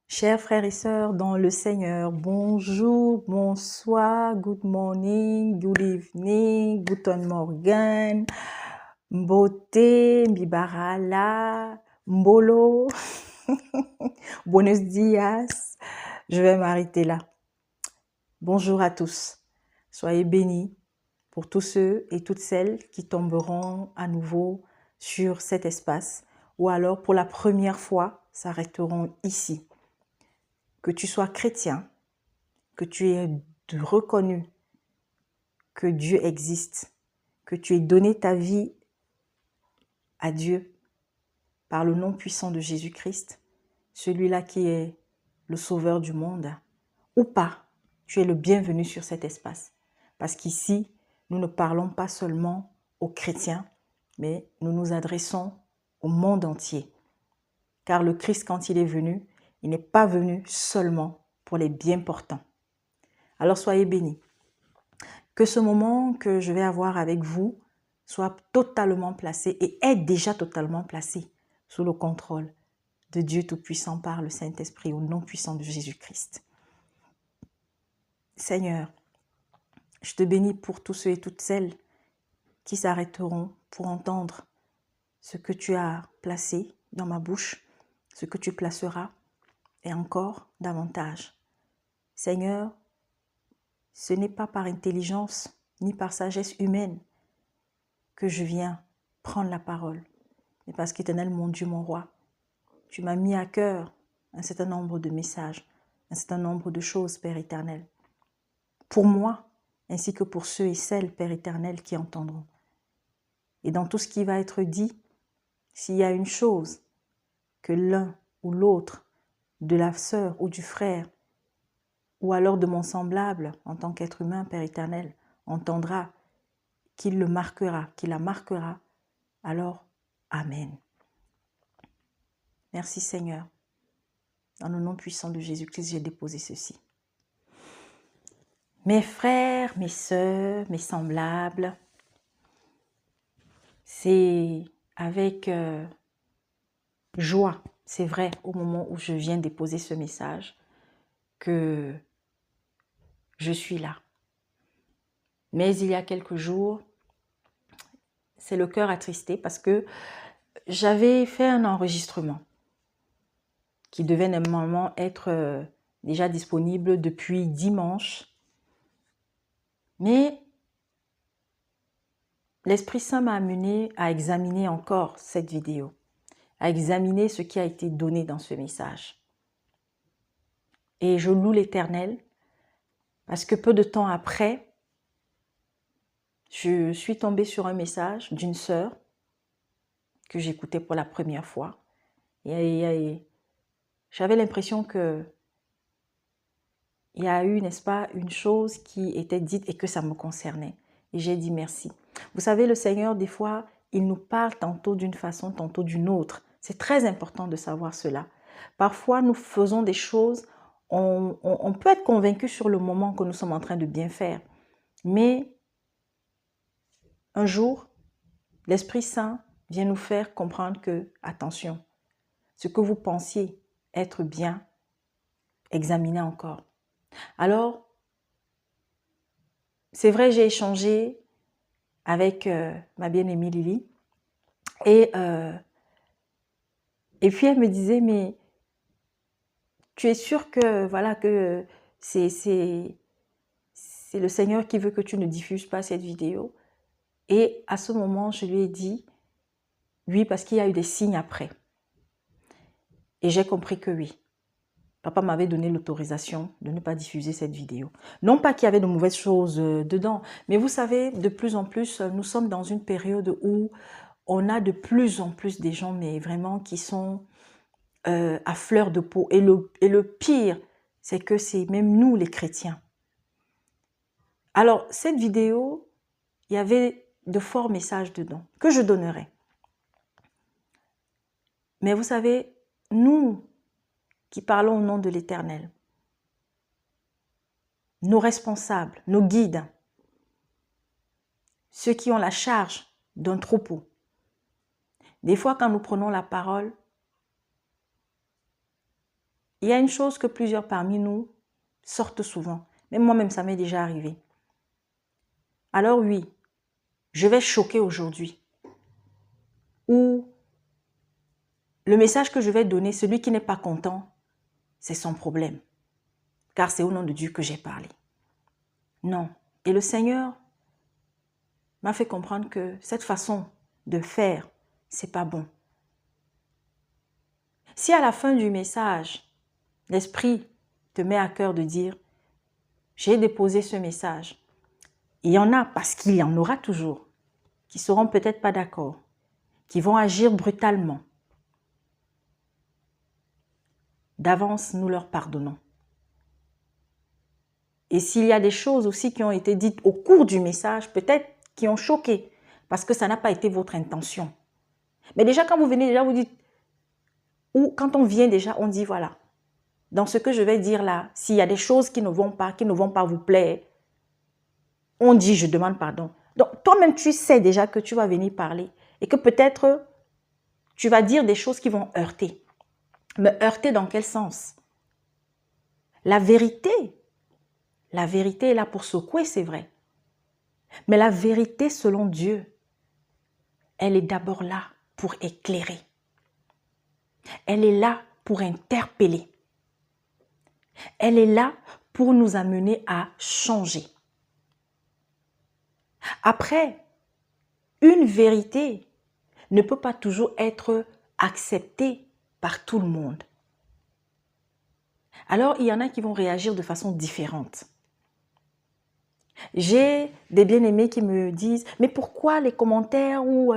Chers frères et sœurs dans le Seigneur, bonjour, bonsoir, good morning, good evening, guten morgen, mbote, mbibarala, mbolo, buenos dias. Je vais m'arrêter là. Bonjour à tous. Soyez bénis pour tous ceux et toutes celles qui tomberont à nouveau sur cet espace ou alors pour la première fois s'arrêteront ici. Que tu sois chrétien, que tu aies reconnu que Dieu existe, que tu aies donné ta vie à Dieu par le nom puissant de Jésus-Christ, celui-là qui est le sauveur du monde, ou pas, tu es le bienvenu sur cet espace. Parce qu'ici, nous ne parlons pas seulement aux chrétiens, mais nous nous adressons au monde entier. Car le Christ, quand il est venu, il n'est pas venu seulement pour les bien portants. Alors soyez bénis. Que ce moment que je vais avoir avec vous soit totalement placé et est déjà totalement placé sous le contrôle de Dieu Tout-Puissant par le Saint-Esprit au nom puissant de Jésus-Christ. Seigneur, je te bénis pour tous ceux et toutes celles qui s'arrêteront pour entendre ce que tu as placé dans ma bouche, ce que tu placeras et encore davantage. Seigneur, ce n'est pas par intelligence ni par sagesse humaine que je viens prendre la parole, mais parce qu'Éternel, mon Dieu, mon roi, tu m'as mis à cœur un certain nombre de messages, un certain nombre de choses, Père éternel, pour moi, ainsi que pour ceux et celles, Père éternel, qui entendront. Et dans tout ce qui va être dit, s'il y a une chose que l'un ou l'autre, de la sœur ou du frère, ou alors de mon semblable, en tant qu'être humain, Père éternel, entendra, qu'il le marquera, qu'il la marquera, alors, Amen. Merci Seigneur. Dans le nom puissant de Jésus-Christ, j'ai déposé ceci. Mes frères, mes sœurs, mes semblables, c'est avec joie, c'est vrai, au moment où je viens déposer ce message, que je suis là. Mais il y a quelques jours, c'est le cœur attristé parce que j'avais fait un enregistrement qui devait normalement être déjà disponible depuis dimanche. Mais l'Esprit Saint m'a amené à examiner encore cette vidéo, à examiner ce qui a été donné dans ce message. Et je loue l'Éternel parce que peu de temps après, je suis tombée sur un message d'une sœur que j'écoutais pour la première fois. Et j'avais l'impression que il y a eu, n'est-ce pas, une chose qui était dite et que ça me concernait. Et j'ai dit merci. Vous savez, le Seigneur, des fois, il nous parle tantôt d'une façon, tantôt d'une autre. C'est très important de savoir cela. Parfois, nous faisons des choses, on peut être convaincu sur le moment que nous sommes en train de bien faire. Mais un jour, l'Esprit Saint vient nous faire comprendre que, attention, ce que vous pensiez être bien, examinez encore. Alors, c'est vrai, j'ai échangé avec ma bien-aimée Lily et puis elle me disait, mais tu es sûre que, voilà, que c'est le Seigneur qui veut que tu ne diffuses pas cette vidéo? Et à ce moment, je lui ai dit, oui, parce qu'il y a eu des signes après. Et j'ai compris que oui. Papa m'avait donné l'autorisation de ne pas diffuser cette vidéo. Non pas qu'il y avait de mauvaises choses dedans, mais vous savez, de plus en plus, nous sommes dans une période où on a de plus en plus des gens, mais vraiment qui sont à fleur de peau. Et le pire, c'est que c'est même nous les chrétiens. Alors, cette vidéo, il y avait de forts messages dedans que je donnerai. Mais vous savez, nous qui parlons au nom de l'Éternel, nos responsables, nos guides, ceux qui ont la charge d'un troupeau, des fois quand nous prenons la parole, il y a une chose que plusieurs parmi nous sortent souvent. Même moi-même, ça m'est déjà arrivé. Alors oui, je vais choquer aujourd'hui. Ou le message que je vais donner, celui qui n'est pas content, c'est son problème. Car c'est au nom de Dieu que j'ai parlé. Non. Et le Seigneur m'a fait comprendre que cette façon de faire, c'est pas bon. Si à la fin du message, l'Esprit te met à cœur de dire, j'ai déposé ce message, il y en a, parce qu'il y en aura toujours, qui seront peut-être pas d'accord, qui vont agir brutalement. D'avance, nous leur pardonnons. Et s'il y a des choses aussi qui ont été dites au cours du message, peut-être qui ont choqué, parce que ça n'a pas été votre intention. Mais déjà, quand vous venez, déjà vous dites, ou quand on vient déjà, on dit, voilà, dans ce que je vais dire là, s'il y a des choses qui ne vont pas vous plaire, on dit, je demande pardon. Donc, toi-même, tu sais déjà que tu vas venir parler et que peut-être tu vas dire des choses qui vont heurter. Mais heurter dans quel sens? La vérité est là pour secouer, c'est vrai. Mais la vérité, selon Dieu, elle est d'abord là pour éclairer. Elle est là pour interpeller. Elle est là pour nous amener à changer. Après, une vérité ne peut pas toujours être acceptée par tout le monde. Alors, il y en a qui vont réagir de façon différente. J'ai des bien-aimés qui me disent « Mais pourquoi les commentaires où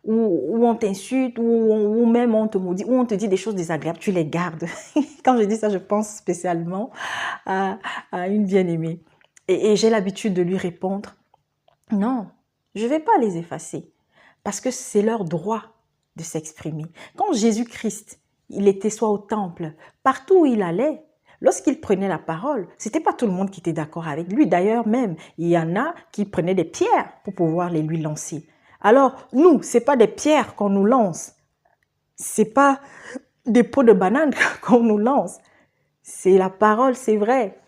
on t'insulte, ou même on te maudit, ou on te dit des choses désagréables, tu les gardes ?» Quand je dis ça, je pense spécialement à une bien-aimée. Et j'ai l'habitude de lui répondre « Non, je ne vais pas les effacer parce que c'est leur droit de s'exprimer. » Quand Jésus-Christ, il était soit au temple, partout où il allait, lorsqu'il prenait la parole, ce n'était pas tout le monde qui était d'accord avec lui. D'ailleurs, même, il y en a qui prenaient des pierres pour pouvoir les lui lancer. Alors, nous, ce n'est pas des pierres qu'on nous lance. Ce n'est pas des pots de banane qu'on nous lance. C'est la parole, c'est vrai.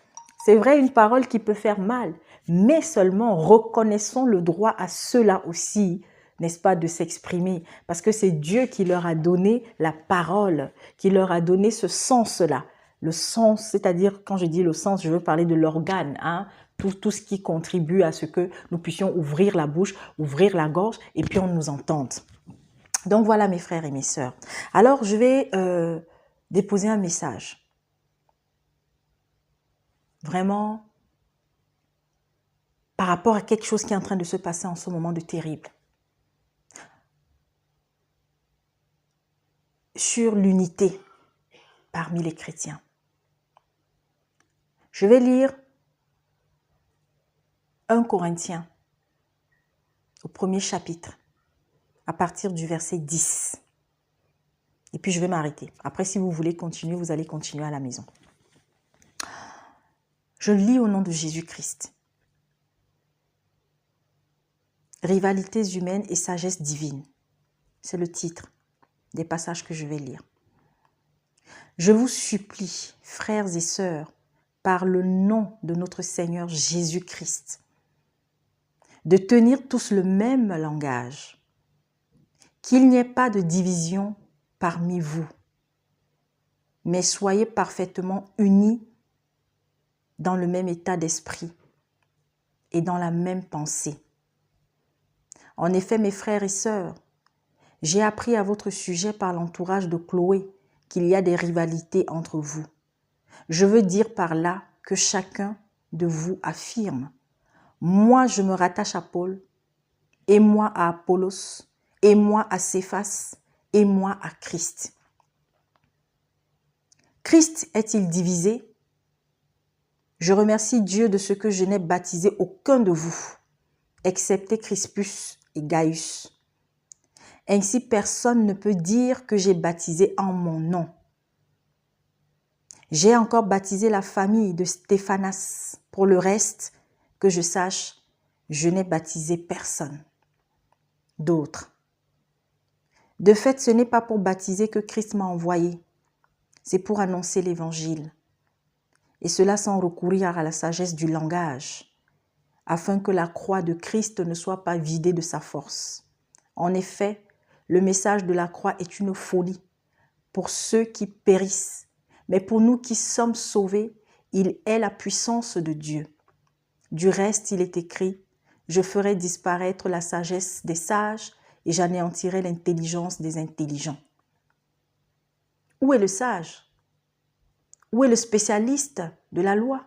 C'est vrai, une parole qui peut faire mal. Mais seulement reconnaissons le droit à ceux-là aussi, n'est-ce pas, de s'exprimer. Parce que c'est Dieu qui leur a donné la parole, qui leur a donné ce sens-là. Le sens, c'est-à-dire, quand je dis le sens, je veux parler de l'organe, hein, tout ce qui contribue à ce que nous puissions ouvrir la bouche, ouvrir la gorge, et puis on nous entende. Donc voilà mes frères et mes sœurs. Alors je vais déposer un message. Vraiment, par rapport à quelque chose qui est en train de se passer en ce moment de terrible. Sur l'unité parmi les chrétiens. Je vais lire 1 Corinthiens, au premier chapitre, à partir du verset 10. Et puis je vais m'arrêter. Après, si vous voulez continuer, vous allez continuer à la maison. Je lis au nom de Jésus-Christ. Rivalités humaines et sagesse divine. C'est le titre des passages que je vais lire. Je vous supplie, frères et sœurs, par le nom de notre Seigneur Jésus-Christ, de tenir tous le même langage, qu'il n'y ait pas de division parmi vous, mais soyez parfaitement unis dans le même état d'esprit et dans la même pensée. En effet, mes frères et sœurs, j'ai appris à votre sujet par l'entourage de Chloé qu'il y a des rivalités entre vous. Je veux dire par là que chacun de vous affirme « Moi, je me rattache à Paul, et moi à Apollos, et moi à Céphas, et moi à Christ. » Christ est-il divisé? Je remercie Dieu de ce que je n'ai baptisé aucun de vous, excepté Crispus et Gaius. Ainsi, personne ne peut dire que j'ai baptisé en mon nom. J'ai encore baptisé la famille de Stéphanas. Pour le reste, que je sache, je n'ai baptisé personne d'autre. De fait, ce n'est pas pour baptiser que Christ m'a envoyé, c'est pour annoncer l'évangile. Et cela sans recourir à la sagesse du langage, afin que la croix de Christ ne soit pas vidée de sa force. En effet, le message de la croix est une folie pour ceux qui périssent, mais pour nous qui sommes sauvés, il est la puissance de Dieu. Du reste, il est écrit, « Je ferai disparaître la sagesse des sages et j'anéantirai l'intelligence des intelligents. » Où est le sage? Où est le spécialiste de la loi?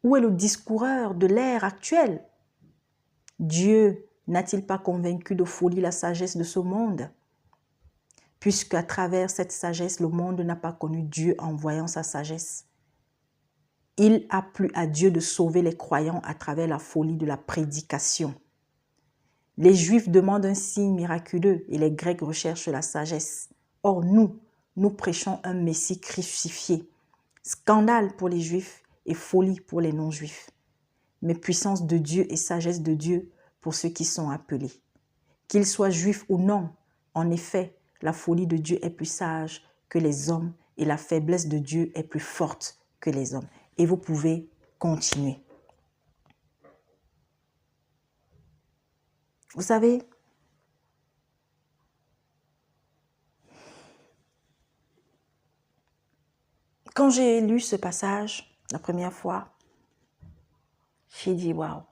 Où est le discoureur de l'ère actuelle? Dieu n'a-t-il pas convaincu de folie la sagesse de ce monde? Puisqu'à travers cette sagesse, le monde n'a pas connu Dieu en voyant sa sagesse. Il a plu à Dieu de sauver les croyants à travers la folie de la prédication. Les Juifs demandent un signe miraculeux et les Grecs recherchent la sagesse. Or nous prêchons un Messie crucifié. Scandale pour les Juifs et folie pour les non-Juifs. Mais puissance de Dieu et sagesse de Dieu pour ceux qui sont appelés. Qu'ils soient juifs ou non, en effet, la folie de Dieu est plus sage que les hommes et la faiblesse de Dieu est plus forte que les hommes. Et vous pouvez continuer. Vous savez, quand j'ai lu ce passage la première fois, j'ai dit waouh.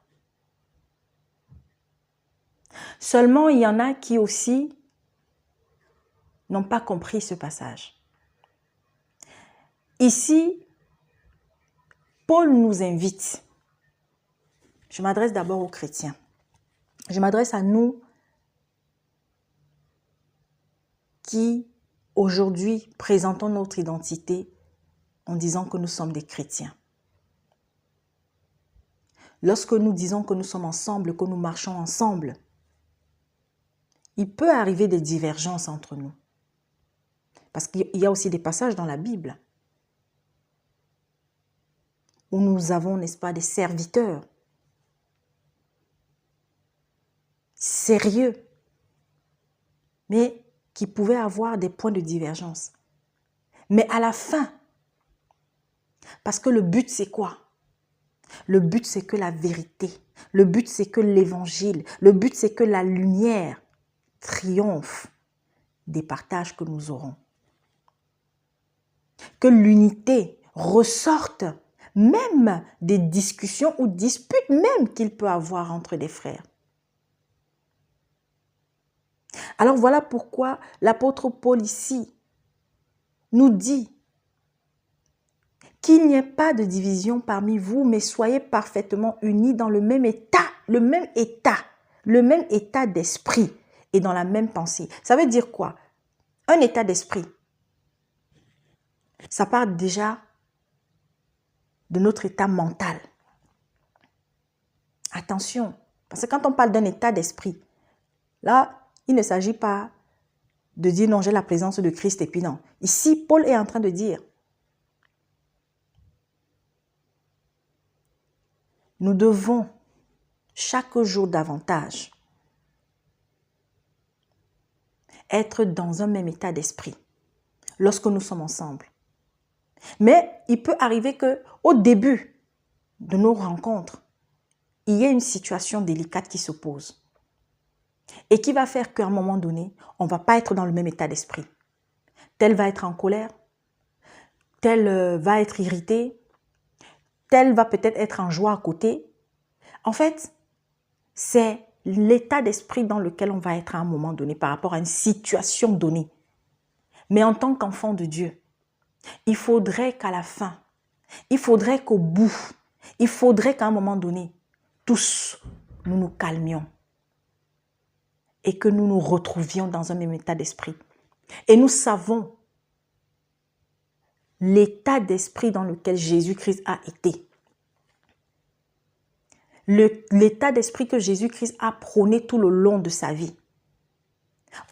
Seulement, il y en a qui aussi n'ont pas compris ce passage. Ici, Paul nous invite. Je m'adresse d'abord aux chrétiens. Je m'adresse à nous qui, aujourd'hui, présentons notre identité en disant que nous sommes des chrétiens. Lorsque nous disons que nous sommes ensemble, que nous marchons ensemble, il peut arriver des divergences entre nous. Parce qu'il y a aussi des passages dans la Bible où nous avons, n'est-ce pas, des serviteurs sérieux, mais qui pouvaient avoir des points de divergence. Mais à la fin, parce que le but c'est quoi? Le but c'est que la vérité, le but c'est que l'évangile, le but c'est que la lumière triomphe des partages que nous aurons. Que l'unité ressorte même des discussions ou disputes même qu'il peut avoir entre des frères. Alors voilà pourquoi l'apôtre Paul ici nous dit qu'il n'y ait pas de division parmi vous, mais soyez parfaitement unis dans le même état d'esprit et dans la même pensée. Ça veut dire quoi? Un état d'esprit, ça part déjà de notre état mental. Attention, parce que quand on parle d'un état d'esprit, là, il ne s'agit pas de dire non, j'ai la présence de Christ et puis non. Ici, Paul est en train de dire, nous devons chaque jour davantage être dans un même état d'esprit lorsque nous sommes ensemble. Mais il peut arriver qu'au début de nos rencontres, il y ait une situation délicate qui se pose et qui va faire qu'à un moment donné, on ne va pas être dans le même état d'esprit. Tel va être en colère, tel va être irrité, tel va peut-être être en joie à côté. En fait, c'est l'état d'esprit dans lequel on va être à un moment donné par rapport à une situation donnée. Mais en tant qu'enfant de Dieu, il faudrait qu'à la fin, il faudrait qu'au bout, il faudrait qu'à un moment donné, tous, nous nous calmions et que nous nous retrouvions dans un même état d'esprit. Et nous savons l'état d'esprit dans lequel Jésus-Christ a été. L'état d'esprit que Jésus-Christ a prôné tout le long de sa vie.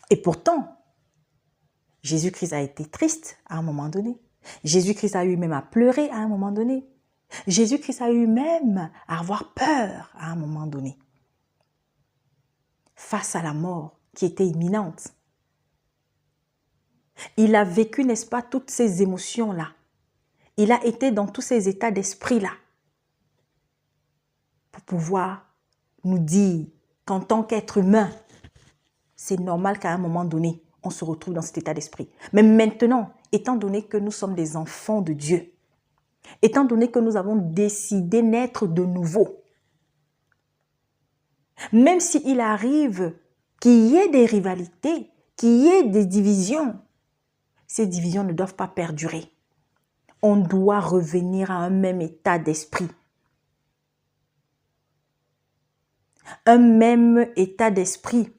Et pourtant, Jésus-Christ a été triste à un moment donné. Jésus-Christ a eu même à pleurer à un moment donné. Jésus-Christ a eu même à avoir peur à un moment donné. Face à la mort qui était imminente. Il a vécu, n'est-ce pas, toutes ces émotions-là. Il a été dans tous ces états d'esprit-là pour pouvoir nous dire qu'en tant qu'être humain, c'est normal qu'à un moment donné, on se retrouve dans cet état d'esprit. Mais maintenant, étant donné que nous sommes des enfants de Dieu, étant donné que nous avons décidé naître de nouveau, même s'il arrive qu'il y ait des rivalités, qu'il y ait des divisions, ces divisions ne doivent pas perdurer. On doit revenir à un même état d'esprit. Un même état d'esprit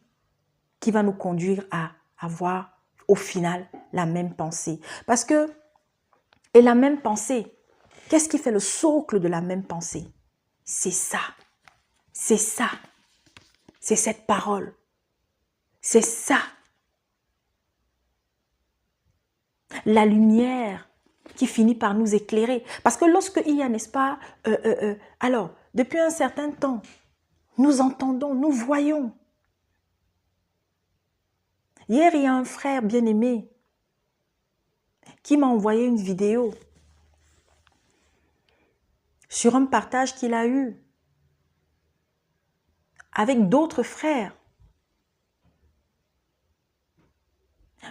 qui va nous conduire à avoir au final la même pensée. Parce que, et la même pensée, qu'est-ce qui fait le socle de la même pensée? C'est ça. C'est ça. C'est cette parole. C'est ça. La lumière qui finit par nous éclairer. Parce que lorsqu'il y a, n'est-ce pas, alors, depuis un certain temps, nous entendons, nous voyons. Hier, il y a un frère bien-aimé qui m'a envoyé une vidéo sur un partage qu'il a eu avec d'autres frères.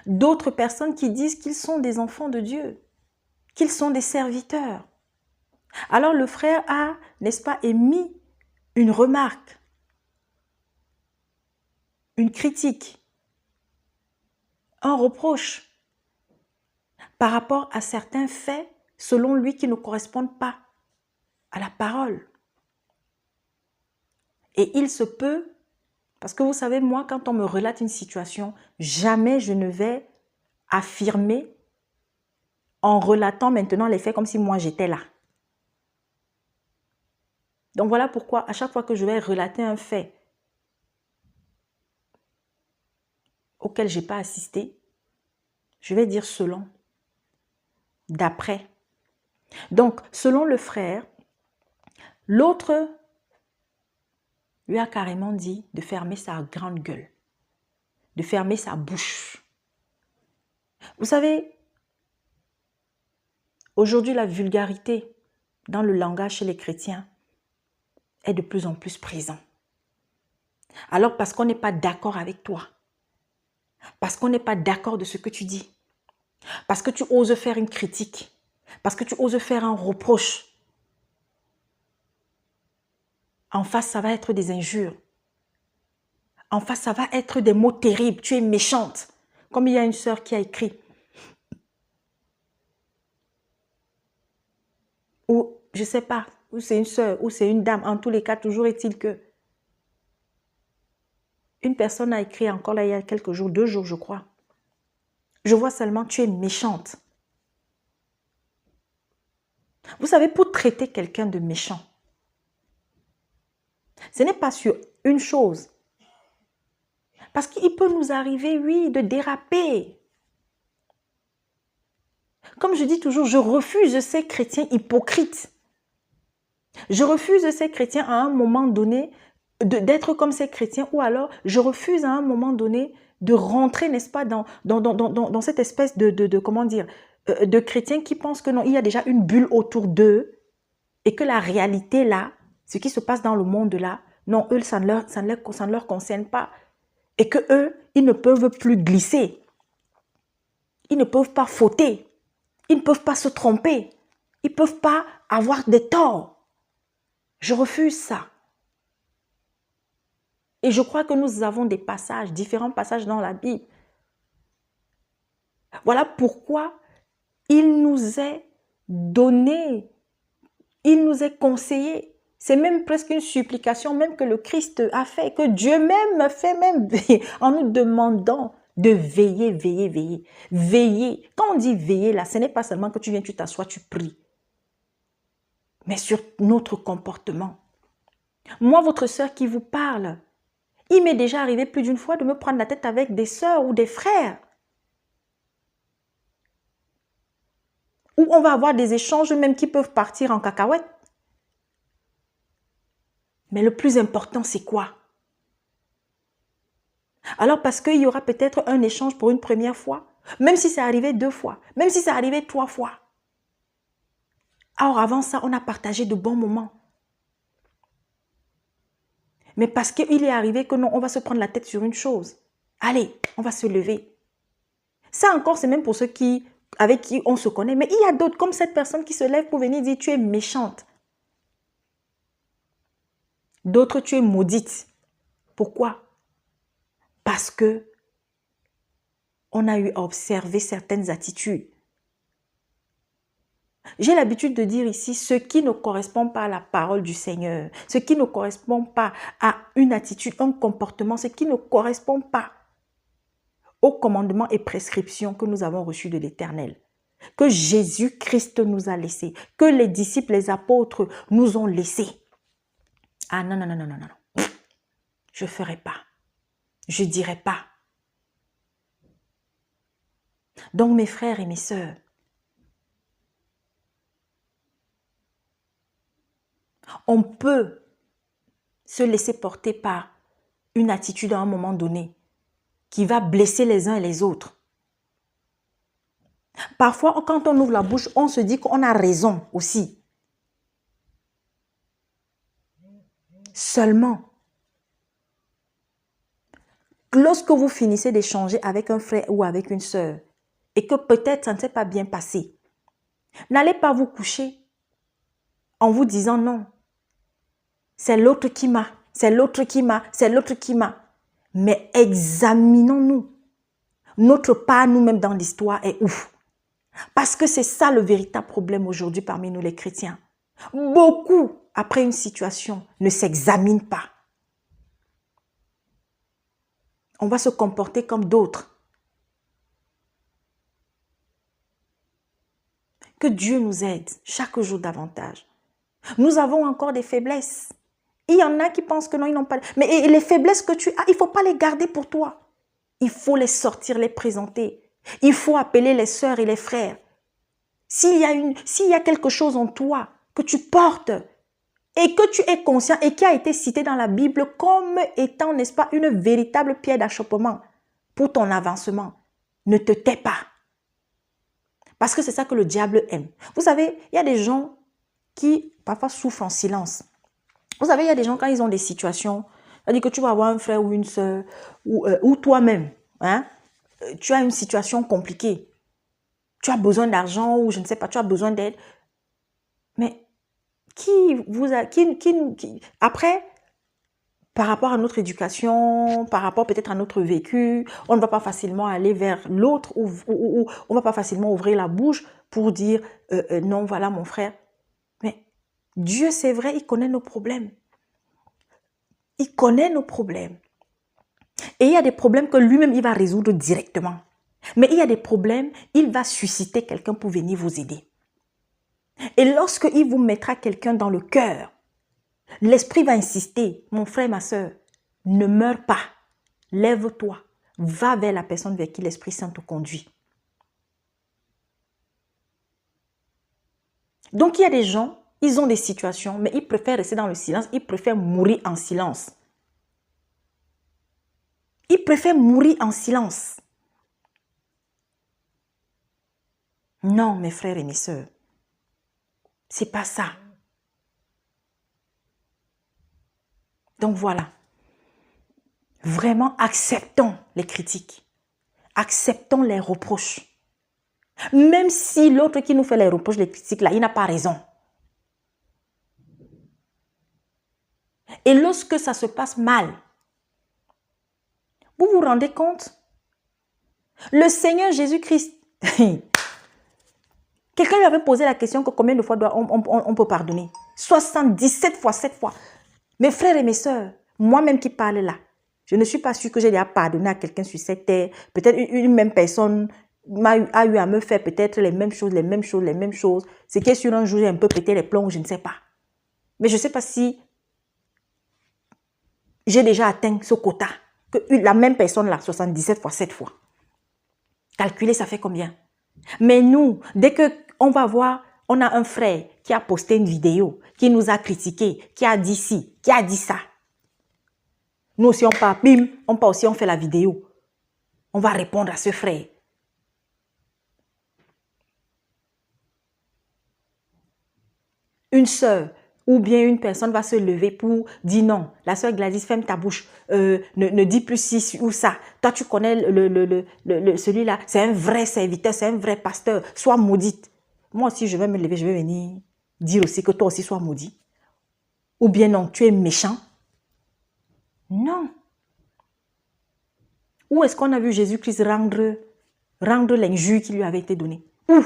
D'autres personnes qui disent qu'ils sont des enfants de Dieu, qu'ils sont des serviteurs. Alors le frère a, n'est-ce pas, émis une remarque, une critique, un reproche par rapport à certains faits, selon lui, qui ne correspondent pas à la parole. Et il se peut, parce que vous savez, moi, quand on me relate une situation, jamais je ne vais affirmer en relatant maintenant les faits comme si moi j'étais là. Donc voilà pourquoi à chaque fois que je vais relater un fait auquel je n'ai pas assisté, je vais dire selon, d'après. Donc, selon le frère, l'autre lui a carrément dit de fermer sa grande gueule, de fermer sa bouche. Vous savez, aujourd'hui, la vulgarité dans le langage chez les chrétiens est de plus en plus présente. Alors, parce qu'on n'est pas d'accord avec toi, parce qu'on n'est pas d'accord de ce que tu dis, parce que tu oses faire une critique, parce que tu oses faire un reproche, en face, ça va être des injures. En face, ça va être des mots terribles. Tu es méchante. Comme il y a une sœur qui a écrit. Ou, je ne sais pas, ou c'est une sœur, ou c'est une dame. En tous les cas, toujours est-il que une personne a écrit encore là il y a quelques jours, 2 jours je crois. Je vois seulement, tu es méchante. Vous savez, pour traiter quelqu'un de méchant, ce n'est pas sur une chose. Parce qu'il peut nous arriver, oui, de déraper. Comme je dis toujours, je refuse ces chrétiens hypocrites. Je refuse ces chrétiens à un moment donné d'être comme ces chrétiens, ou alors je refuse à un moment donné de rentrer, n'est-ce pas, dans cette espèce comment dire, de chrétiens qui pensent que non, il y a déjà une bulle autour d'eux et que la réalité là, ce qui se passe dans le monde là, non, eux, ça ne leur concerne pas. Et que eux, ils ne peuvent plus glisser. Ils ne peuvent pas fauter. Ils ne peuvent pas se tromper. Ils ne peuvent pas avoir des torts. Je refuse ça. Et je crois que nous avons des passages, différents passages dans la Bible. Voilà pourquoi il nous est donné, il nous est conseillé. C'est même presque une supplication même que le Christ a fait, que Dieu même fait même en nous demandant de veiller, veiller, veiller. Veiller. Quand on dit veiller là, ce n'est pas seulement que tu viens, tu t'assois, tu pries. Mais sur notre comportement. Moi, votre sœur qui vous parle, il m'est déjà arrivé plus d'une fois de me prendre la tête avec des sœurs ou des frères. Où on va avoir des échanges même qui peuvent partir en cacahuète. Mais le plus important, c'est quoi? Alors parce qu'il y aura peut-être un échange pour une première fois, Même si c'est arrivé 2 fois, même si c'est arrivé 3 fois. Alors avant ça, on a partagé de bons moments. Mais parce qu'il est arrivé que non, on va se prendre la tête sur une chose. Allez, on va se lever. Ça encore, c'est même pour ceux avec qui on se connaît. Mais il y a d'autres comme cette personne qui se lève pour venir dire tu es méchante. D'autres, tu es maudite. Pourquoi? Parce que on a eu à observer certaines attitudes. J'ai l'habitude de dire ici, ce qui ne correspond pas à la parole du Seigneur, ce qui ne correspond pas à une attitude, un comportement, ce qui ne correspond pas aux commandements et prescriptions que nous avons reçus de l'Éternel, que Jésus-Christ nous a laissés, que les disciples, les apôtres nous ont laissés. Ah non, non, non, non, non, non. Je ne ferai pas. Je ne dirai pas. Donc mes frères et mes sœurs, on peut se laisser porter par une attitude à un moment donné qui va blesser les uns et les autres. Parfois, quand on ouvre la bouche, on se dit qu'on a raison aussi. Seulement, lorsque vous finissez d'échanger avec un frère ou avec une sœur et que peut-être ça ne s'est pas bien passé, n'allez pas vous coucher en vous disant non. C'est l'autre qui m'a, c'est l'autre qui m'a, c'est l'autre qui m'a. Mais examinons-nous. Notre part nous-mêmes dans l'histoire est ouf. Parce que c'est ça le véritable problème aujourd'hui parmi nous les chrétiens. Beaucoup, après une situation, ne s'examinent pas. On va se comporter comme d'autres. Que Dieu nous aide chaque jour davantage. Nous avons encore des faiblesses. Il y en a qui pensent que non, ils n'ont pas... Mais les faiblesses que tu as, il ne faut pas les garder pour toi. Il faut les sortir, les présenter. Il faut appeler les sœurs et les frères. S'il y a quelque chose en toi que tu portes et que tu es conscient et qui a été cité dans la Bible comme étant, n'est-ce pas, une véritable pierre d'achoppement pour ton avancement, ne te tais pas. Parce que c'est ça que le diable aime. Vous savez, il y a des gens qui parfois souffrent en silence. Vous savez, il y a des gens quand ils ont des situations, c'est-à-dire que tu vas avoir un frère ou une soeur ou toi-même, hein, tu as une situation compliquée. Tu as besoin d'argent ou je ne sais pas, tu as besoin d'aide. Mais après, par rapport à notre éducation, par rapport peut-être à notre vécu, on ne va pas facilement aller vers l'autre ou on ne va pas facilement ouvrir la bouche pour dire non, voilà mon frère. Mais Dieu, c'est vrai, il connaît nos problèmes. Il connaît nos problèmes. Et il y a des problèmes que lui-même, il va résoudre directement. Mais il y a des problèmes, il va susciter quelqu'un pour venir vous aider. Et lorsqu'il vous mettra quelqu'un dans le cœur, l'esprit va insister, mon frère, ma soeur, ne meurs pas, lève-toi, va vers la personne vers qui l'Esprit Saint te conduit. Donc il y a des gens, ils ont des situations, mais ils préfèrent rester dans le silence, ils préfèrent mourir en silence. Ils préfèrent mourir en silence. Non, mes frères et mes sœurs, c'est pas ça. Donc voilà, vraiment acceptons les critiques, acceptons les reproches. Même si l'autre qui nous fait les reproches, les critiques, là, il n'a pas raison. Et lorsque ça se passe mal, vous vous rendez compte? Le Seigneur Jésus-Christ, quelqu'un lui avait posé la question que combien de fois on peut pardonner? 77 fois, 7 fois. Mes frères et mes sœurs, moi-même qui parle là, je ne suis pas sûre que j'ai déjà pardonné à quelqu'un sur cette terre. Peut-être une même personne a eu à me faire peut-être les mêmes choses, les mêmes choses, les mêmes choses. C'est que sur un jour, j'ai un peu pété les plombs, je ne sais pas. Mais je ne sais pas si j'ai déjà atteint ce quota. Que la même personne là, 77 fois, 7 fois. Calculer, ça fait combien? Mais nous, dès qu'on va voir, on a un frère qui a posté une vidéo, qui nous a critiqué, qui a dit ci, qui a dit ça. Nous aussi, on part, bim, on part aussi, on fait la vidéo. On va répondre à ce frère. une sœur ou bien une personne va se lever pour dire non, la sœur Gladys, ferme ta bouche, ne dis plus ci ou ça. Toi, tu connais celui-là, c'est un vrai serviteur, c'est un vrai pasteur, sois maudite. Moi aussi, je vais me lever, je vais venir dire aussi que toi aussi sois maudit. Ou bien non, tu es méchant. Non. Où est-ce qu'on a vu Jésus-Christ rendre l'injure qui lui avait été donnée? Où?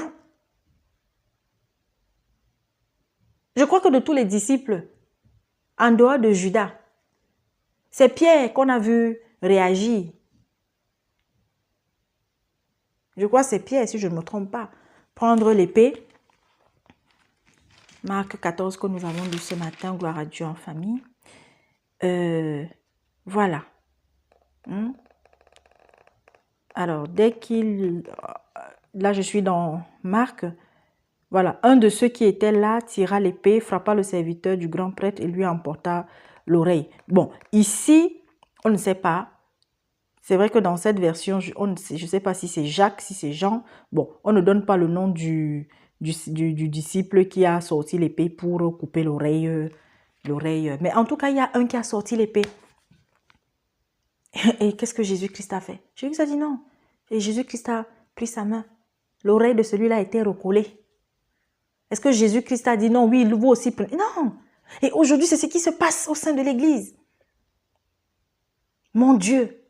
Je crois que de tous les disciples, en dehors de Judas, c'est Pierre qu'on a vu réagir. Je crois que c'est Pierre, si je ne me trompe pas. Prendre l'épée. Marc 14 que nous avons lu ce matin, gloire à Dieu en famille. Voilà. Alors, dès qu'il... Là, je suis dans Marc. Voilà, un de ceux qui étaient là tira l'épée, frappa le serviteur du grand prêtre et lui emporta l'oreille. Bon, ici, on ne sait pas. C'est vrai que dans cette version, je ne sais pas si c'est Jacques, si c'est Jean. Bon, on ne donne pas le nom du disciple qui a sorti l'épée pour couper l'oreille. Mais en tout cas, il y a un qui a sorti l'épée. Et qu'est-ce que Jésus-Christ a fait? Jésus a dit non. Et Jésus-Christ a pris sa main. L'oreille de celui-là a été recollée. Est-ce que Jésus-Christ a dit non, oui, vous aussi prenez? Non. Et aujourd'hui, c'est ce qui se passe au sein de l'Église. Mon Dieu.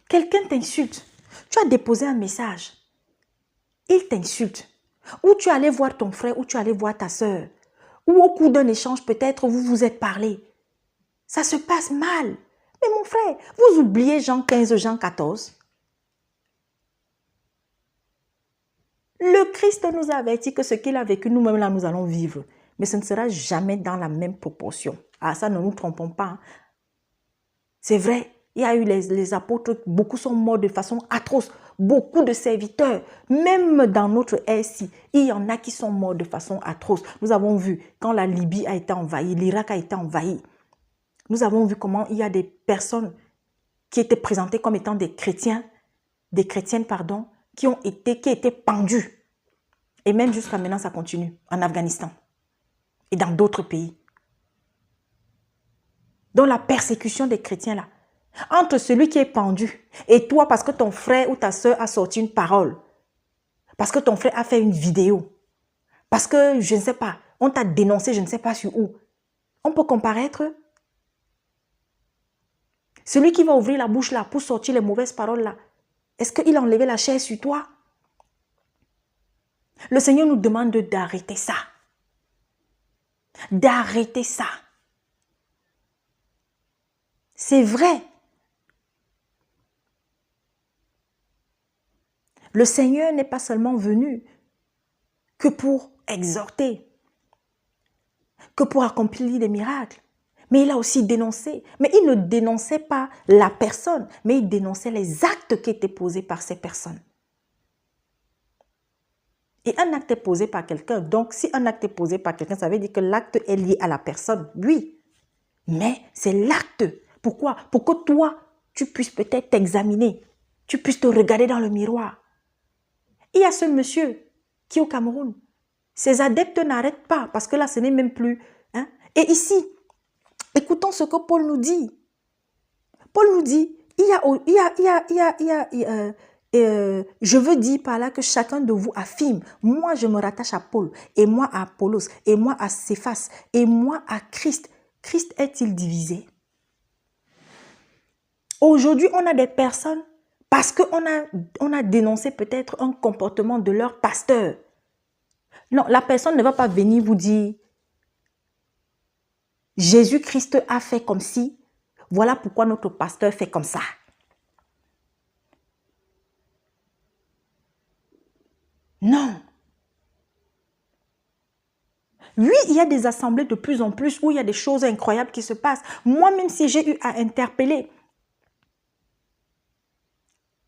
Quelqu'un t'insulte. Tu as déposé un message. Il t'insulte. Ou tu allais voir ton frère, ou tu allais voir ta soeur. Ou au cours d'un échange, peut-être, vous vous êtes parlé. Ça se passe mal. Mais mon frère, vous oubliez Jean 15, Jean 14. Le Christ nous a averti que ce qu'il a vécu, nous-mêmes, là, nous allons vivre. Mais ce ne sera jamais dans la même proportion. Ah, ça, ne nous trompons pas. C'est vrai, il y a eu les apôtres, beaucoup sont morts de façon atroce. Beaucoup de serviteurs, même dans notre ère-ci, il y en a qui sont morts de façon atroce. Nous avons vu quand la Libye a été envahie, l'Irak a été envahi. Nous avons vu comment il y a des personnes qui étaient présentées comme étant des chrétiennes, pardon, qui étaient pendues. Et même jusqu'à maintenant, ça continue en Afghanistan et dans d'autres pays. Donc la persécution des chrétiens là, entre celui qui est pendu et toi parce que ton frère ou ta soeur a sorti une parole, parce que ton frère a fait une vidéo, parce que je ne sais pas, on t'a dénoncé, je ne sais pas sur où, on peut comparaître. Celui qui va ouvrir la bouche là pour sortir les mauvaises paroles là, est-ce qu'il a enlevé la chair sur toi? Le Seigneur nous demande d'arrêter ça. D'arrêter ça. C'est vrai. Le Seigneur n'est pas seulement venu que pour exhorter, que pour accomplir des miracles, mais il a aussi dénoncé. Mais il ne dénonçait pas la personne, mais il dénonçait les actes qui étaient posés par ces personnes. Et un acte est posé par quelqu'un. Donc, si un acte est posé par quelqu'un, ça veut dire que l'acte est lié à la personne, oui. Mais c'est l'acte. Pourquoi? Pour que toi, tu puisses peut-être t'examiner. Tu puisses te regarder dans le miroir. Il y a ce monsieur qui est au Cameroun. Ses adeptes n'arrêtent pas parce que là, ce n'est même plus. Hein? Et ici, écoutons ce que Paul nous dit. Paul nous dit, je veux dire par là que chacun de vous affirme, moi je me rattache à Paul, et moi à Apollos, et moi à Céphas, et moi à Christ. Christ est-il divisé? Aujourd'hui, on a des personnes, parce qu'on a dénoncé peut-être un comportement de leur pasteur. Non, la personne ne va pas venir vous dire, Jésus-Christ a fait comme si, voilà pourquoi notre pasteur fait comme ça. Non. Oui, il y a des assemblées de plus en plus où il y a des choses incroyables qui se passent. Moi, même si j'ai eu à interpeller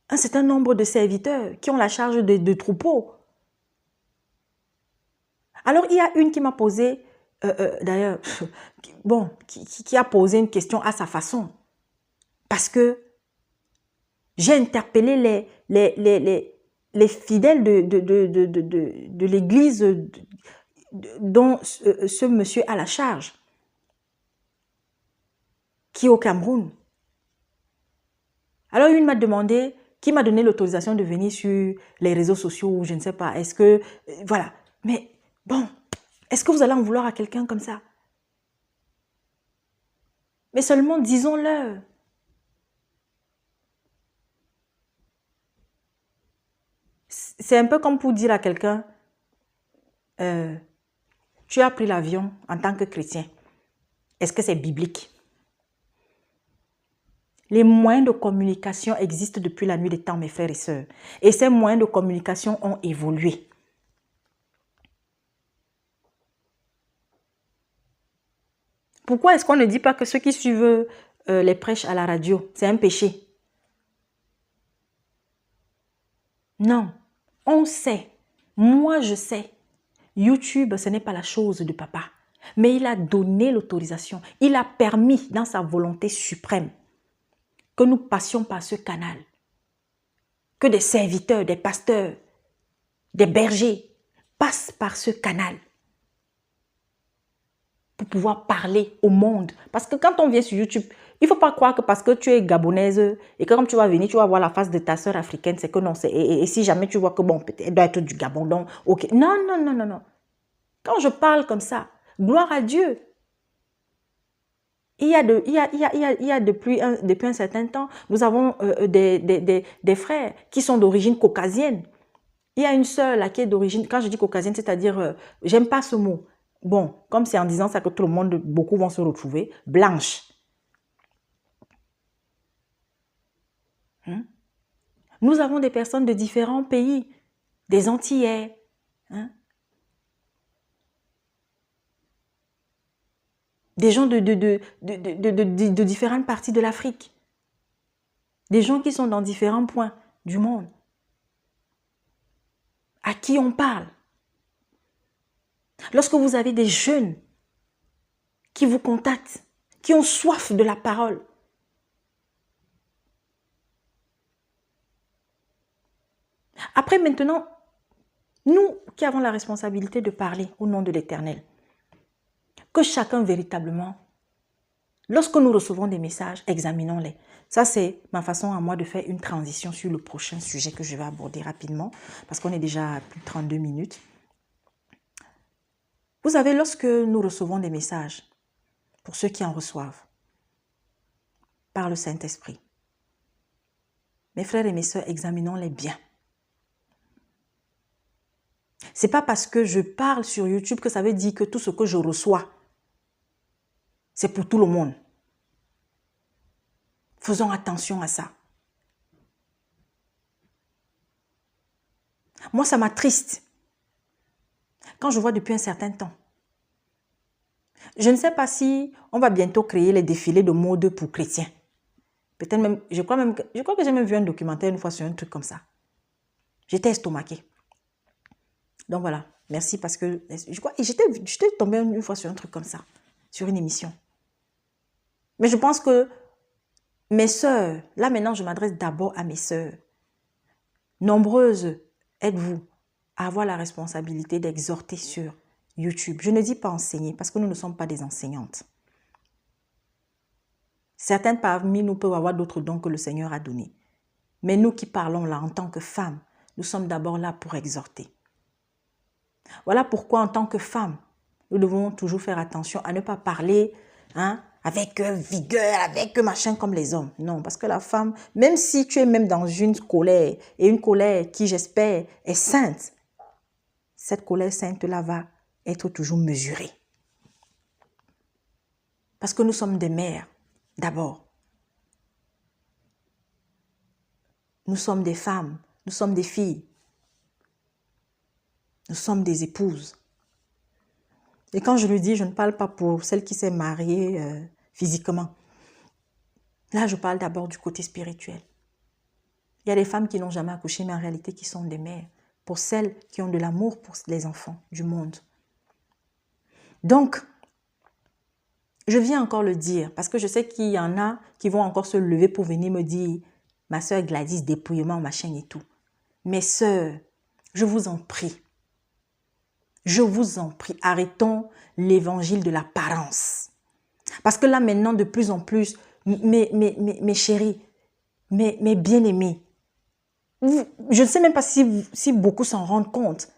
un certain nombre de serviteurs qui ont la charge de troupeaux. Alors, il y a une qui m'a posé, d'ailleurs, bon, qui a posé une question à sa façon. Parce que j'ai interpellé les fidèles de l'église dont ce monsieur a la charge, qui est au Cameroun. Alors, une m'a demandé, qui m'a donné l'autorisation de venir sur les réseaux sociaux ou je ne sais pas, est-ce que, voilà. Mais bon, est-ce que vous allez en vouloir à quelqu'un comme ça? Mais seulement disons-le. C'est un peu comme pour dire à quelqu'un, tu as pris l'avion en tant que chrétien. Est-ce que c'est biblique? Les moyens de communication existent depuis la nuit des temps, mes frères et sœurs. Et ces moyens de communication ont évolué. Pourquoi est-ce qu'on ne dit pas que ceux qui suivent les prêches à la radio, c'est un péché? Non, on sait. Moi, je sais. YouTube, ce n'est pas la chose de papa. Mais il a donné l'autorisation. Il a permis, dans sa volonté suprême, que nous passions par ce canal. Que des serviteurs, des pasteurs, des bergers passent par ce canal pour pouvoir parler au monde. Parce que quand on vient sur YouTube, il ne faut pas croire que parce que tu es gabonaise et que comme tu vas venir, tu vas voir la face de ta sœur africaine, c'est que non. Et si jamais tu vois que bon, peut-être elle doit être du Gabon, donc ok. Non, non, non, non, non. Quand je parle comme ça, gloire à Dieu. Depuis un certain temps, nous avons des frères qui sont d'origine caucasienne. Il y a une sœur là qui est d'origine, quand je dis caucasienne, c'est-à-dire, j'aime pas ce mot. Bon, comme c'est en disant ça que tout le monde, beaucoup vont se retrouver, blanche. Nous avons des personnes de différents pays, des Antillais, des gens de différentes parties de l'Afrique, des gens qui sont dans différents points du monde, à qui on parle. Lorsque vous avez des jeunes qui vous contactent, qui ont soif de la parole, après maintenant, nous qui avons la responsabilité de parler au nom de l'Éternel, que chacun véritablement, lorsque nous recevons des messages, examinons-les. Ça, c'est ma façon à moi de faire une transition sur le prochain sujet que je vais aborder rapidement, parce qu'on est déjà à plus de 32 minutes. Vous savez, lorsque nous recevons des messages, pour ceux qui en reçoivent, par le Saint-Esprit, mes frères et mes sœurs, examinons-les bien. Ce n'est pas parce que je parle sur YouTube que ça veut dire que tout ce que je reçois, c'est pour tout le monde. Faisons attention à ça. Moi, ça m'attriste quand je vois depuis un certain temps. Je ne sais pas si on va bientôt créer les défilés de mode pour chrétiens. Peut-être même, je crois que j'ai même vu un documentaire une fois sur un truc comme ça. J'étais estomaquée. Donc voilà, merci parce que j'étais tombée une fois sur un truc comme ça, sur une émission. Mais je pense que mes sœurs, là maintenant je m'adresse d'abord à mes sœurs. Nombreuses êtes-vous à avoir la responsabilité d'exhorter sur YouTube. Je ne dis pas enseigner parce que nous ne sommes pas des enseignantes. Certaines parmi nous peuvent avoir d'autres dons que le Seigneur a donnés. Mais nous qui parlons là en tant que femmes, nous sommes d'abord là pour exhorter. Voilà pourquoi en tant que femmes, nous devons toujours faire attention à ne pas parler avec vigueur, avec machin comme les hommes. Non, parce que la femme, même si tu es même dans une colère, et une colère qui, j'espère, est sainte, cette colère sainte-là va être toujours mesurée. Parce que nous sommes des mères, d'abord. Nous sommes des femmes, nous sommes des filles. Nous sommes des épouses. Et quand je le dis, je ne parle pas pour celle qui s'est mariée physiquement. Là, je parle d'abord du côté spirituel. Il y a des femmes qui n'ont jamais accouché, mais en réalité qui sont des mères. Pour celles qui ont de l'amour pour les enfants du monde. Donc, je viens encore le dire, parce que je sais qu'il y en a qui vont encore se lever pour venir me dire « Ma soeur Gladys, dépouillement, machin et tout ». Mes sœurs, je vous en prie, arrêtons l'évangile de l'apparence. Parce que là maintenant, de plus en plus, mes chéris, mes bien-aimés, je ne sais même pas si beaucoup s'en rendent compte,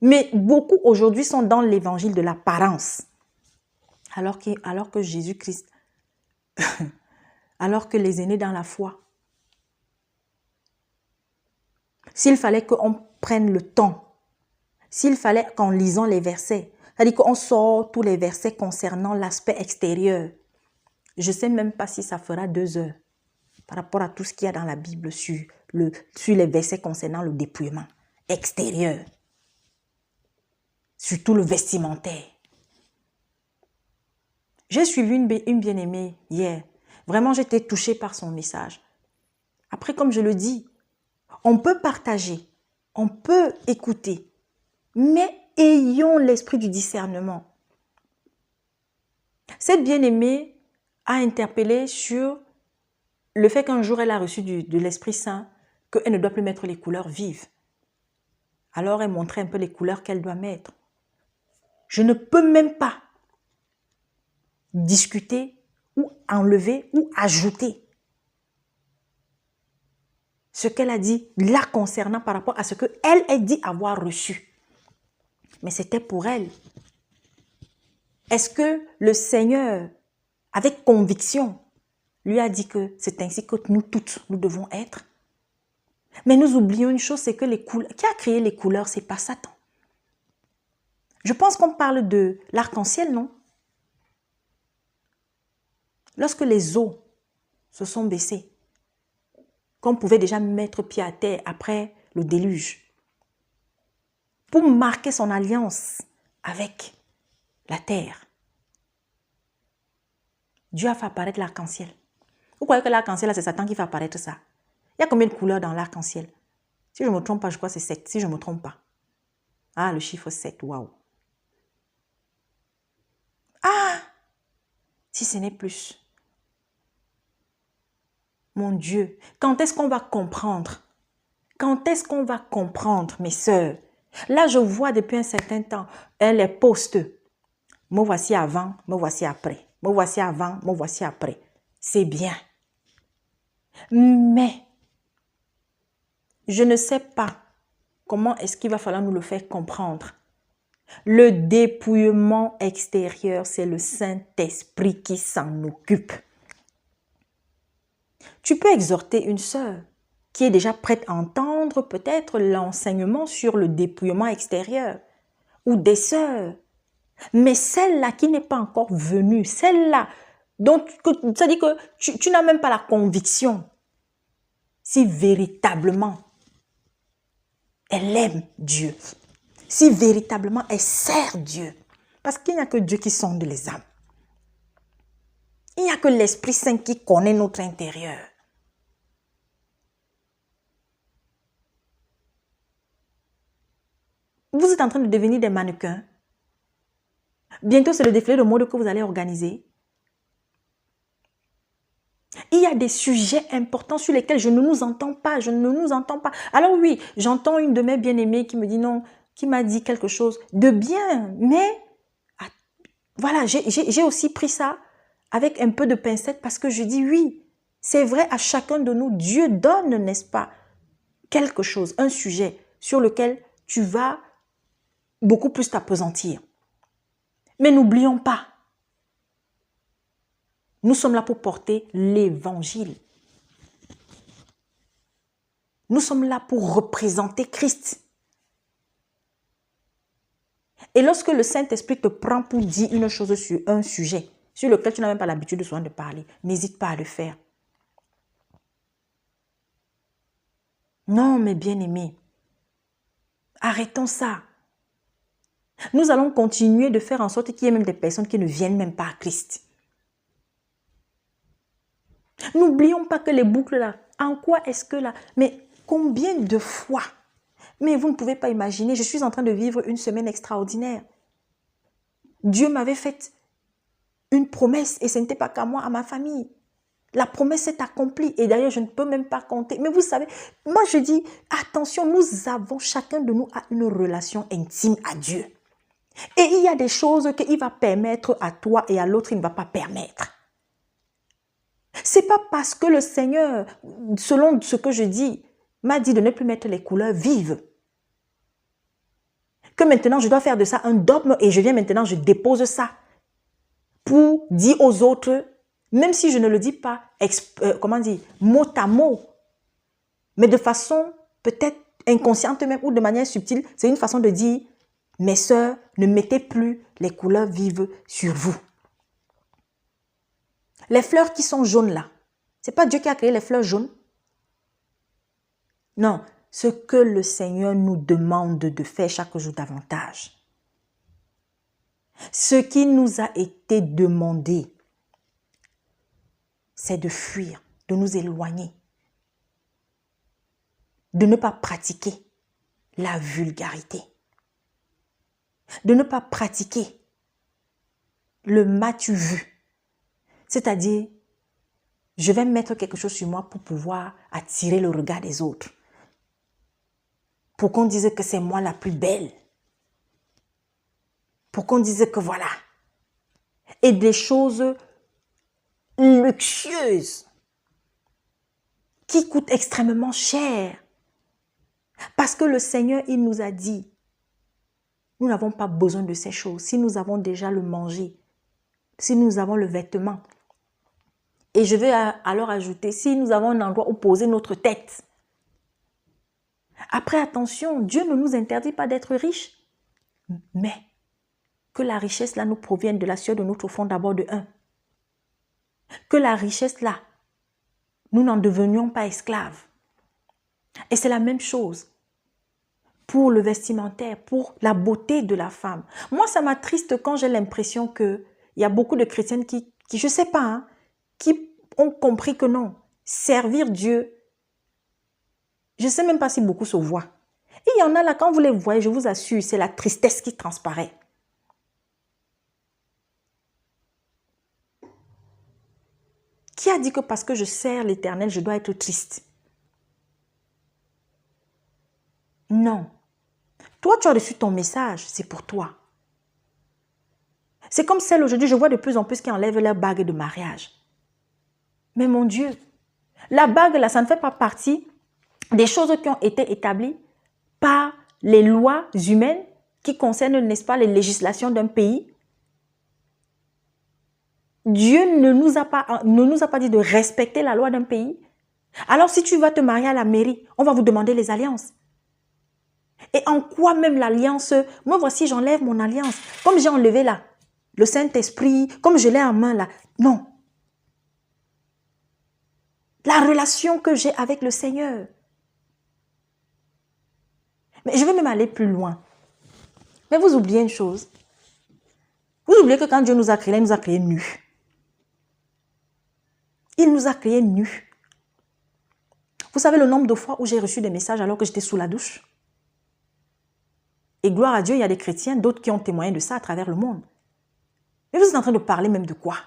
mais beaucoup aujourd'hui sont dans l'évangile de l'apparence. Alors que Jésus-Christ, alors que les aînés dans la foi, s'il fallait qu'on prenne le temps, s'il fallait qu'en lisant les versets, c'est-à-dire qu'on sort tous les versets concernant l'aspect extérieur, je ne sais même pas si ça fera 2 heures par rapport à tout ce qu'il y a dans la Bible sur les versets concernant le dépouillement extérieur, surtout le vestimentaire. J'ai suivi une bien-aimée hier. Vraiment, j'étais touchée par son message. Après, comme je le dis, on peut partager, on peut écouter, mais ayons l'esprit du discernement. Cette bien-aimée a interpellé sur le fait qu'un jour, elle a reçu de l'Esprit Saint qu'elle ne doit plus mettre les couleurs vives. Alors, elle montrait un peu les couleurs qu'elle doit mettre. Je ne peux même pas discuter ou enlever ou ajouter ce qu'elle a dit là concernant par rapport à ce qu'elle a dit avoir reçu. Mais c'était pour elle. Est-ce que le Seigneur, avec conviction, lui a dit que c'est ainsi que nous toutes, nous devons être? Mais nous oublions une chose, c'est que les couleurs, qui a créé les couleurs, c'est pas Satan. Je pense qu'on parle de l'arc-en-ciel, non? Lorsque les eaux se sont baissées, qu'on pouvait déjà mettre pied à terre après le déluge, pour marquer son alliance avec la terre, Dieu a fait apparaître l'arc-en-ciel. Vous croyez que l'arc-en-ciel, c'est Satan qui fait apparaître ça? Il y a combien de couleurs dans l'arc-en-ciel? Si je ne me trompe pas, je crois que c'est 7. Si je ne me trompe pas. Ah, le chiffre 7, waouh. Ah, si ce n'est plus. Mon Dieu, quand est-ce qu'on va comprendre? Quand est-ce qu'on va comprendre, mes sœurs? Là, je vois depuis un certain temps les posts. Me voici avant, me voici après. Me voici avant, me voici après. C'est bien. Mais, je ne sais pas comment est-ce qu'il va falloir nous le faire comprendre. Le dépouillement extérieur, c'est le Saint-Esprit qui s'en occupe. Tu peux exhorter une sœur qui est déjà prête à entendre peut-être l'enseignement sur le dépouillement extérieur ou des sœurs. Mais celle-là qui n'est pas encore venue, celle-là, ça dit que tu n'as même pas la conviction si véritablement elle aime Dieu, si véritablement elle sert Dieu. Parce qu'il n'y a que Dieu qui sonde les âmes. Il n'y a que l'Esprit Saint qui connaît notre intérieur. Vous êtes en train de devenir des mannequins. Bientôt, c'est le défilé de mode que vous allez organiser. Il y a des sujets importants sur lesquels je ne nous entends pas, je ne nous entends pas. Alors oui, j'entends une de mes bien-aimées qui me dit non, qui m'a dit quelque chose de bien, mais voilà, j'ai aussi pris ça avec un peu de pincette parce que je dis oui, c'est vrai, à chacun de nous, Dieu donne, n'est-ce pas, quelque chose, un sujet sur lequel tu vas beaucoup plus t'appesantir. Mais n'oublions pas, nous sommes là pour porter l'évangile. Nous sommes là pour représenter Christ. Et lorsque le Saint-Esprit te prend pour dire une chose sur un sujet, sur lequel tu n'as même pas l'habitude souvent de parler, n'hésite pas à le faire. Non, mes bien-aimés, arrêtons ça. Nous allons continuer de faire en sorte qu'il y ait même des personnes qui ne viennent même pas à Christ. N'oublions pas que les boucles là, en quoi est-ce que là, mais combien de fois, mais vous ne pouvez pas imaginer, je suis en train de vivre une semaine extraordinaire. Dieu m'avait fait une promesse et ce n'était pas qu'à moi, à ma famille. La promesse est accomplie. Et d'ailleurs, je ne peux même pas compter. Mais vous savez, moi je dis, attention, nous avons, chacun de nous a une relation intime à Dieu. Et il y a des choses qu'il va permettre à toi et à l'autre, il ne va pas permettre. Ce n'est pas parce que le Seigneur, selon ce que je dis, m'a dit de ne plus mettre les couleurs vives, que maintenant je dois faire de ça un dogme et je viens maintenant, je dépose ça pour dire aux autres, même si je ne le dis pas, comment dire, mot à mot, mais de façon peut-être inconsciente même ou de manière subtile, c'est une façon de dire, mes sœurs, ne mettez plus les couleurs vives sur vous. Les fleurs qui sont jaunes là, ce n'est pas Dieu qui a créé les fleurs jaunes. Non, ce que le Seigneur nous demande de faire chaque jour davantage. Ce qui nous a été demandé, c'est de fuir, de nous éloigner, de ne pas pratiquer la vulgarité, de ne pas pratiquer le m'as-tu vu, c'est-à-dire je vais mettre quelque chose sur moi pour pouvoir attirer le regard des autres, pour qu'on dise que c'est moi la plus belle, pour qu'on dise que voilà, et des choses luxueuses qui coûtent extrêmement cher. Parce que le Seigneur, il nous a dit, nous n'avons pas besoin de ces choses. Si nous avons déjà le manger, si nous avons le vêtement. Et je vais alors ajouter, si nous avons un endroit où poser notre tête. Après, attention, Dieu ne nous interdit pas d'être riches, mais que la richesse là nous provienne de la sueur de notre front d'abord de un. Que la richesse là, nous n'en devenions pas esclaves. Et c'est la même chose pour le vestimentaire, pour la beauté de la femme. Moi, ça m'attriste quand j'ai l'impression qu'il y a beaucoup de chrétiennes qui je ne sais pas, hein, qui ont compris que non, servir Dieu, je ne sais même pas si beaucoup se voient. Et il y en a là, quand vous les voyez, je vous assure, c'est la tristesse qui transparaît. Qui a dit que parce que je sers l'Éternel, je dois être triste? Non. Toi, tu as reçu ton message, c'est pour toi. C'est comme celle aujourd'hui, je vois de plus en plus qui enlèvent leur bague de mariage. Mais mon Dieu, la bague là, ça ne fait pas partie des choses qui ont été établies par les lois humaines qui concernent, n'est-ce pas, les législations d'un pays. Dieu ne nous a pas dit de respecter la loi d'un pays. Alors si tu vas te marier à la mairie, on va vous demander les alliances. Et en quoi même l'alliance, moi voici j'enlève mon alliance, comme j'ai enlevé là, le Saint-Esprit, comme je l'ai en main là, non. La relation que j'ai avec le Seigneur. Mais je vais même aller plus loin. Mais vous oubliez une chose. Vous oubliez que quand Dieu nous a créés, il nous a créés nus. Il nous a créés nus. Vous savez le nombre de fois où j'ai reçu des messages alors que j'étais sous la douche? Et gloire à Dieu, il y a des chrétiens, d'autres qui ont témoigné de ça à travers le monde. Mais vous êtes en train de parler même de quoi?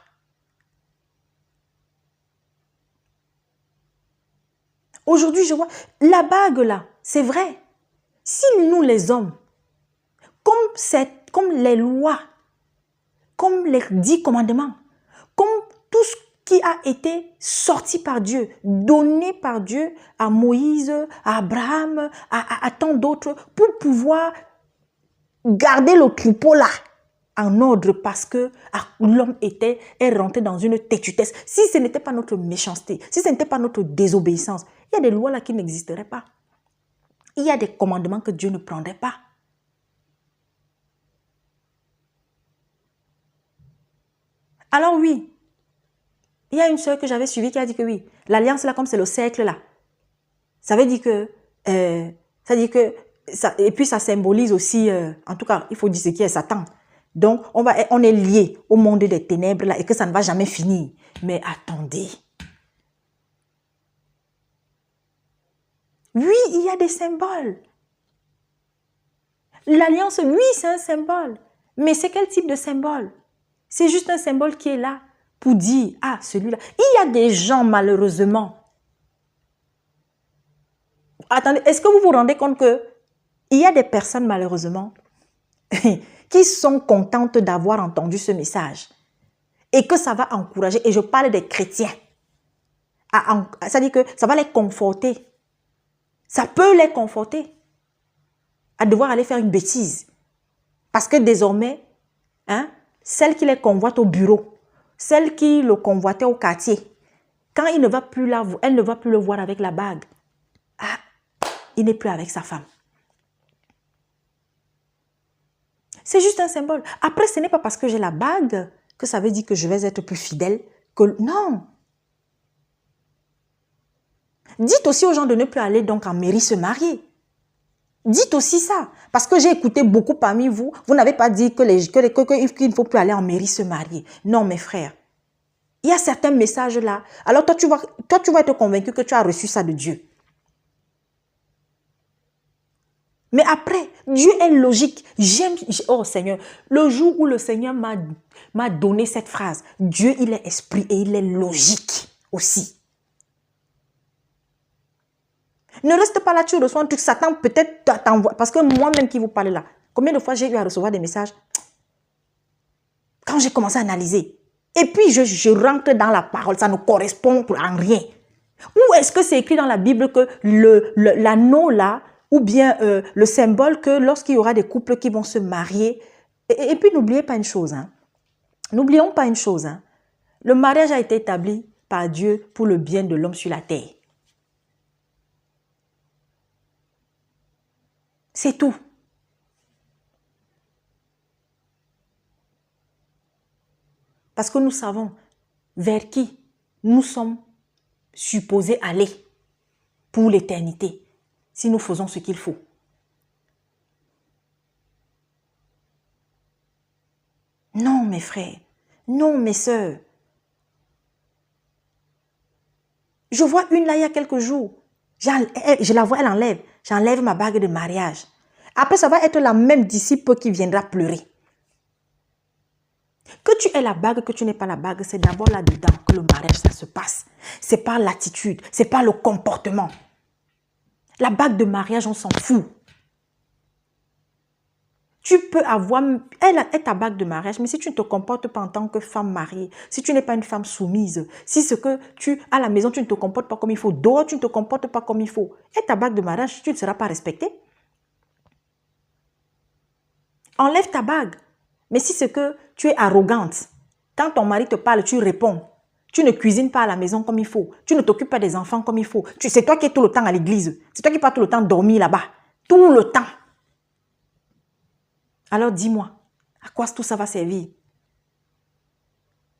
Aujourd'hui, je vois, la bague là, c'est vrai. Si nous les hommes, comme les lois, comme les 10 commandements, comme tout ce qui a été sorti par Dieu, donné par Dieu à Moïse, à Abraham, à tant d'autres, pour pouvoir garder le troupeau là en ordre parce que l'homme est rentré dans une têtudesse. Si ce n'était pas notre méchanceté, si ce n'était pas notre désobéissance, il y a des lois là qui n'existeraient pas. Il y a des commandements que Dieu ne prendrait pas. Alors oui, il y a une sœur que j'avais suivie qui a dit que oui, l'alliance là, comme c'est le cercle là, ça veut dire que, et puis ça symbolise aussi, en tout cas, il faut dire ce qui est Satan. Donc, on est lié au monde des ténèbres là et que ça ne va jamais finir. Mais attendez. Oui, il y a des symboles. L'alliance, oui, c'est un symbole. Mais c'est quel type de symbole? C'est juste un symbole qui est là pour dire, ah, celui-là. Il y a des gens, malheureusement. Attendez, est-ce que vous vous rendez compte que il y a des personnes, malheureusement, qui sont contentes d'avoir entendu ce message et que ça va encourager, et je parle des chrétiens, c'est-à-dire que ça va les conforter. Ça peut les conforter à devoir aller faire une bêtise. Parce que désormais, hein, celle qui les convoite au bureau, celle qui le convoitait au quartier, quand il ne va plus là, elle ne va plus le voir avec la bague. Ah, il n'est plus avec sa femme. C'est juste un symbole. Après, ce n'est pas parce que j'ai la bague que ça veut dire que je vais être plus fidèle. Non. Dites aussi aux gens de ne plus aller donc en mairie se marier. Dites aussi ça. Parce que j'ai écouté beaucoup parmi vous, vous n'avez pas dit qu'il ne faut plus aller en mairie se marier. Non, mes frères. Il y a certains messages là. Alors toi, tu vas être convaincu que tu as reçu ça de Dieu. Mais après, Dieu est logique. Oh Seigneur, le jour où le Seigneur m'a donné cette phrase, Dieu, il est esprit et il est logique aussi. Ne reste pas là, tu reçois un truc, Satan peut-être t'envoie. Parce que moi-même qui vous parle là, combien de fois j'ai eu à recevoir des messages quand j'ai commencé à analyser. Et puis je rentre dans la parole, ça ne correspond en rien. Où est-ce que c'est écrit dans la Bible que l'anneau là, ou bien le symbole que lorsqu'il y aura des couples qui vont se marier, et puis n'oubliez pas une chose, hein. N'oublions pas une chose, hein. Le mariage a été établi par Dieu pour le bien de l'homme sur la terre. C'est tout. Parce que nous savons vers qui nous sommes supposés aller pour l'éternité si nous faisons ce qu'il faut. Non, mes frères. Non, mes sœurs. Je vois une là il y a quelques jours. Je la vois, elle enlève. J'enlève ma bague de mariage. Après, ça va être la même disciple qui viendra pleurer. Que tu aies la bague, que tu n'aies pas la bague, c'est d'abord là-dedans que le mariage, ça se passe. C'est par l'attitude, c'est par le comportement. La bague de mariage, on s'en fout. Tu peux avoir, elle est ta bague de mariage, mais si tu ne te comportes pas en tant que femme mariée, si tu n'es pas une femme soumise, si ce que tu, à la maison, tu ne te comportes pas comme il faut, dehors, tu ne te comportes pas comme il faut, et ta bague de mariage, tu ne seras pas respectée. Enlève ta bague. Mais si c'est que tu es arrogante, quand ton mari te parle, tu réponds. Tu ne cuisines pas à la maison comme il faut. Tu ne t'occupes pas des enfants comme il faut. C'est toi qui es tout le temps à l'église. C'est toi qui pars tout le temps dormir là-bas. Tout le temps. Alors dis-moi, à quoi tout ça va servir?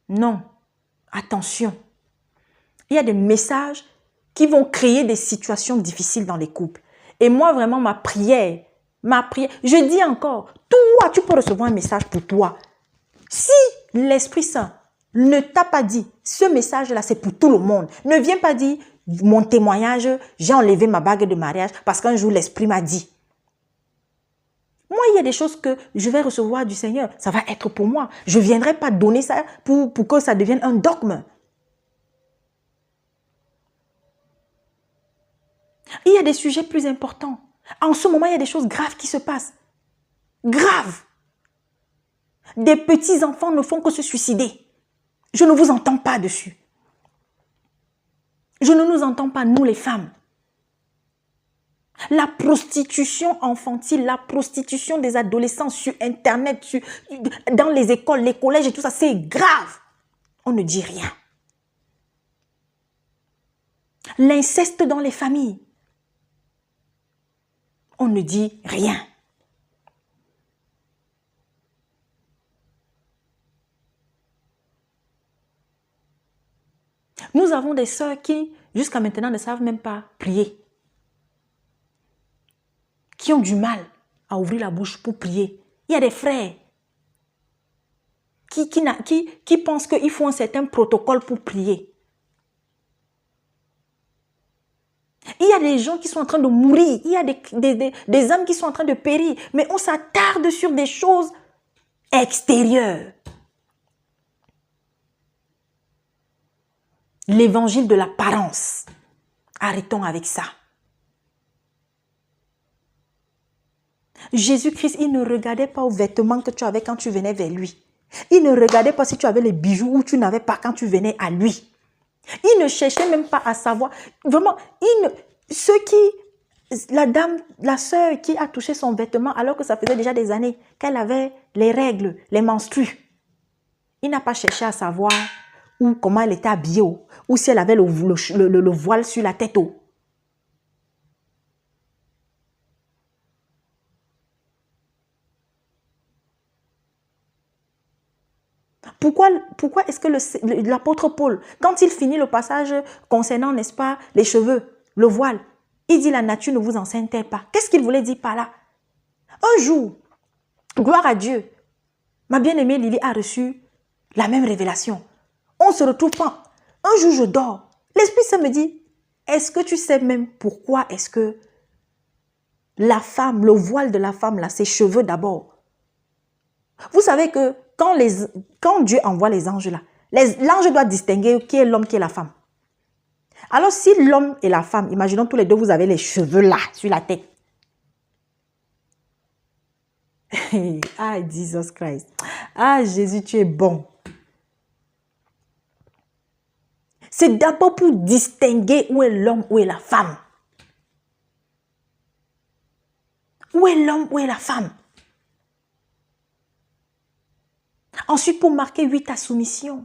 Non. Attention. Il y a des messages qui vont créer des situations difficiles dans les couples. Et moi, vraiment, ma prière, je dis encore, toi, tu peux recevoir un message pour toi. Si l'Esprit Saint ne t'a pas dit, ce message-là, c'est pour tout le monde. Ne viens pas dire, mon témoignage, j'ai enlevé ma bague de mariage parce qu'un jour, l'Esprit m'a dit. Moi, il y a des choses que je vais recevoir du Seigneur. Ça va être pour moi. Je ne viendrai pas donner ça pour que ça devienne un dogme. Il y a des sujets plus importants. En ce moment, il y a des choses graves qui se passent. Graves. Des petits-enfants ne font que se suicider. Je ne vous entends pas dessus. Je ne nous entends pas, nous les femmes. La prostitution infantile, la prostitution des adolescents sur Internet, dans les écoles, les collèges et tout ça, c'est grave. On ne dit rien. L'inceste dans les familles. On ne dit rien. Nous avons des sœurs qui, jusqu'à maintenant, ne savent même pas prier. Qui ont du mal à ouvrir la bouche pour prier. Il y a des frères qui pensent qu'il faut un certain protocole pour prier. Il y a des gens qui sont en train de mourir. Il y a des âmes qui sont en train de périr. Mais on s'attarde sur des choses extérieures. l'évangile de l'apparence. Arrêtons avec ça. Jésus-Christ, il ne regardait pas aux vêtements que tu avais quand tu venais vers lui. Il ne regardait pas si tu avais les bijoux ou tu n'avais pas quand tu venais à lui. Il ne cherchait même pas à savoir. Vraiment, la dame, la sœur qui a touché son vêtement alors que ça faisait déjà des années qu'elle avait les règles, les menstrues. Il n'a pas cherché à savoir ou comment elle était habillée ou si elle avait le voile sur la tête. Pourquoi est-ce que l'apôtre Paul, quand il finit le passage concernant, n'est-ce pas, les cheveux, le voile, il dit la nature ne vous enseigne-t-elle pas? Qu'est-ce qu'il voulait dire par là? Un jour, gloire à Dieu, ma bien-aimée Lily a reçu la même révélation. On se retrouve pas. Un jour, je dors. L'Esprit Saint me dit, est-ce que tu sais même pourquoi est-ce que la femme, le voile de la femme, là, ses cheveux d'abord. Vous savez que quand Dieu envoie les anges là, l'ange doit distinguer qui est l'homme, qui est la femme. Alors si l'homme et la femme, imaginons tous les deux, vous avez les cheveux là, sur la tête. Ah, Jesus Christ. Ah, Jésus, tu es bon. C'est d'abord pour distinguer où est l'homme, où est la femme. Où est l'homme, où est la femme? Ensuite, pour marquer, oui, ta soumission.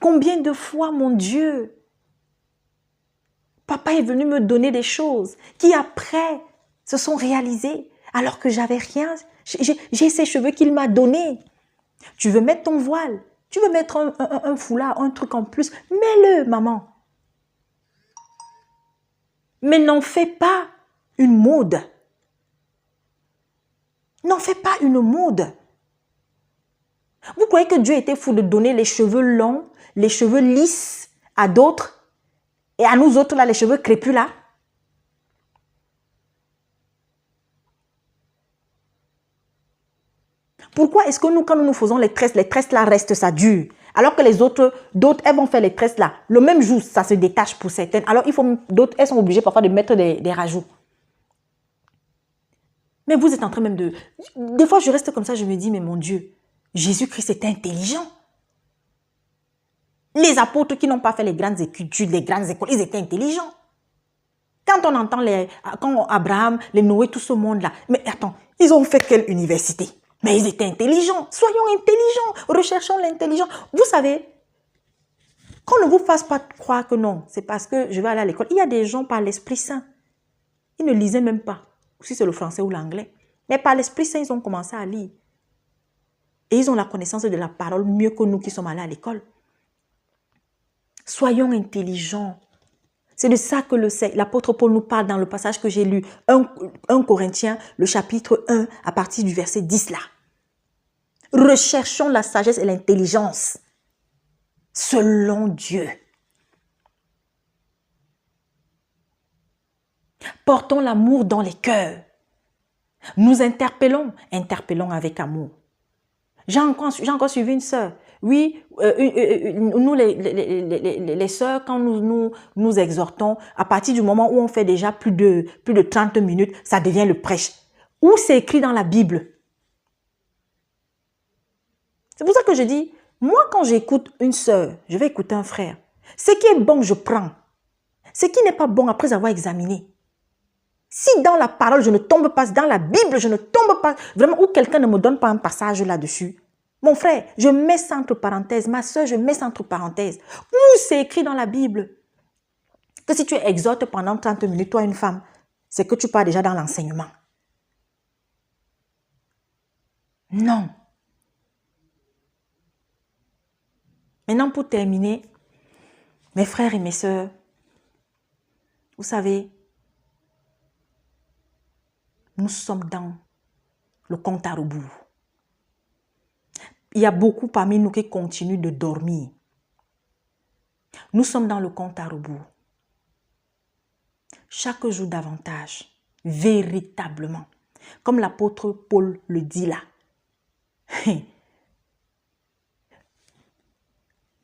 Combien de fois, mon Dieu, papa est venu me donner des choses qui après se sont réalisées alors que j'avais rien. J'ai ces cheveux qu'il m'a donnés. Tu veux mettre ton voile, tu veux mettre un foulard, un truc en plus, mets-le, maman. Mais n'en fais pas une mode. N'en fais pas une mode. Vous croyez que Dieu était fou de donner les cheveux longs, les cheveux lisses à d'autres et à nous autres là, les cheveux crépus là? Pourquoi est-ce que nous, quand nous faisons les tresses là restent, ça dure? Alors que les autres, d'autres, elles vont faire les tresses là. Le même jour, ça se détache pour certaines. Alors, d'autres, elles sont obligées parfois de mettre des rajouts. Mais vous êtes en train même de... Des fois, je reste comme ça, je me dis, mais mon Dieu, Jésus-Christ était intelligent. Les apôtres qui n'ont pas fait les grandes études, les grandes écoles, ils étaient intelligents. Quand on entend quand Abraham, les Noé, tout ce monde-là, mais attends, ils ont fait quelle université? Mais ils étaient intelligents. Soyons intelligents. Recherchons l'intelligence. Vous savez, qu'on ne vous fasse pas croire que non, c'est parce que je vais aller à l'école. Il y a des gens par l'Esprit Saint. Ils ne lisaient même pas, si c'est le français ou l'anglais. Mais par l'Esprit Saint, ils ont commencé à lire. Et ils ont la connaissance de la parole mieux que nous qui sommes allés à l'école. Soyons intelligents. C'est de ça que l'apôtre Paul nous parle dans le passage que j'ai lu, 1 Corinthiens, le chapitre 1, à partir du verset 10 là. Recherchons la sagesse et l'intelligence selon Dieu. Portons l'amour dans les cœurs. Nous interpellons avec amour. J'ai encore suivi une sœur. Oui, nous les sœurs, quand nous exhortons, à partir du moment où on fait déjà plus de 30 minutes, ça devient le prêche. Où c'est écrit dans la Bible? C'est pour ça que je dis, moi quand j'écoute une sœur, je vais écouter un frère. Ce qui est bon, je prends. Ce qui n'est pas bon, après avoir examiné. Si dans la parole, je ne tombe pas, dans la Bible, je ne tombe pas, vraiment, ou quelqu'un ne me donne pas un passage là-dessus, mon frère, je mets ça entre parenthèses, ma soeur, je mets ça entre parenthèses. Où c'est écrit dans la Bible que si tu exhortes pendant 30 minutes, toi une femme, c'est que tu pars déjà dans l'enseignement. Non. Maintenant, pour terminer, mes frères et mes sœurs, vous savez, nous sommes dans le compte à rebours. Il y a beaucoup parmi nous qui continuent de dormir. Nous sommes dans le compte à rebours. Chaque jour davantage, véritablement, comme l'apôtre Paul le dit là.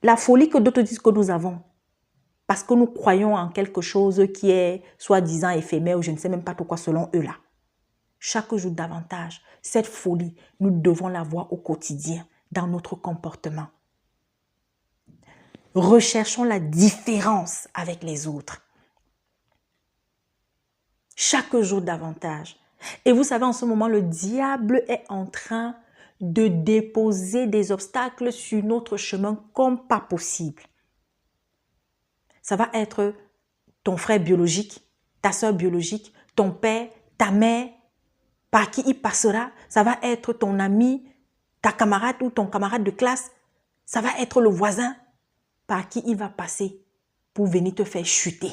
La folie que d'autres disent que nous avons, parce que nous croyons en quelque chose qui est soi-disant éphémère ou je ne sais même pas pourquoi selon eux là. Chaque jour davantage, cette folie, nous devons la voir au quotidien, dans notre comportement. Recherchons la différence avec les autres. Chaque jour davantage. Et vous savez, en ce moment, le diable est en train de déposer des obstacles sur notre chemin comme pas possible. Ça va être ton frère biologique, ta soeur biologique, ton père, ta mère, par qui il passera. Ça va être ton ami, ta camarade ou ton camarade de classe. Ça va être le voisin par qui il va passer pour venir te faire chuter.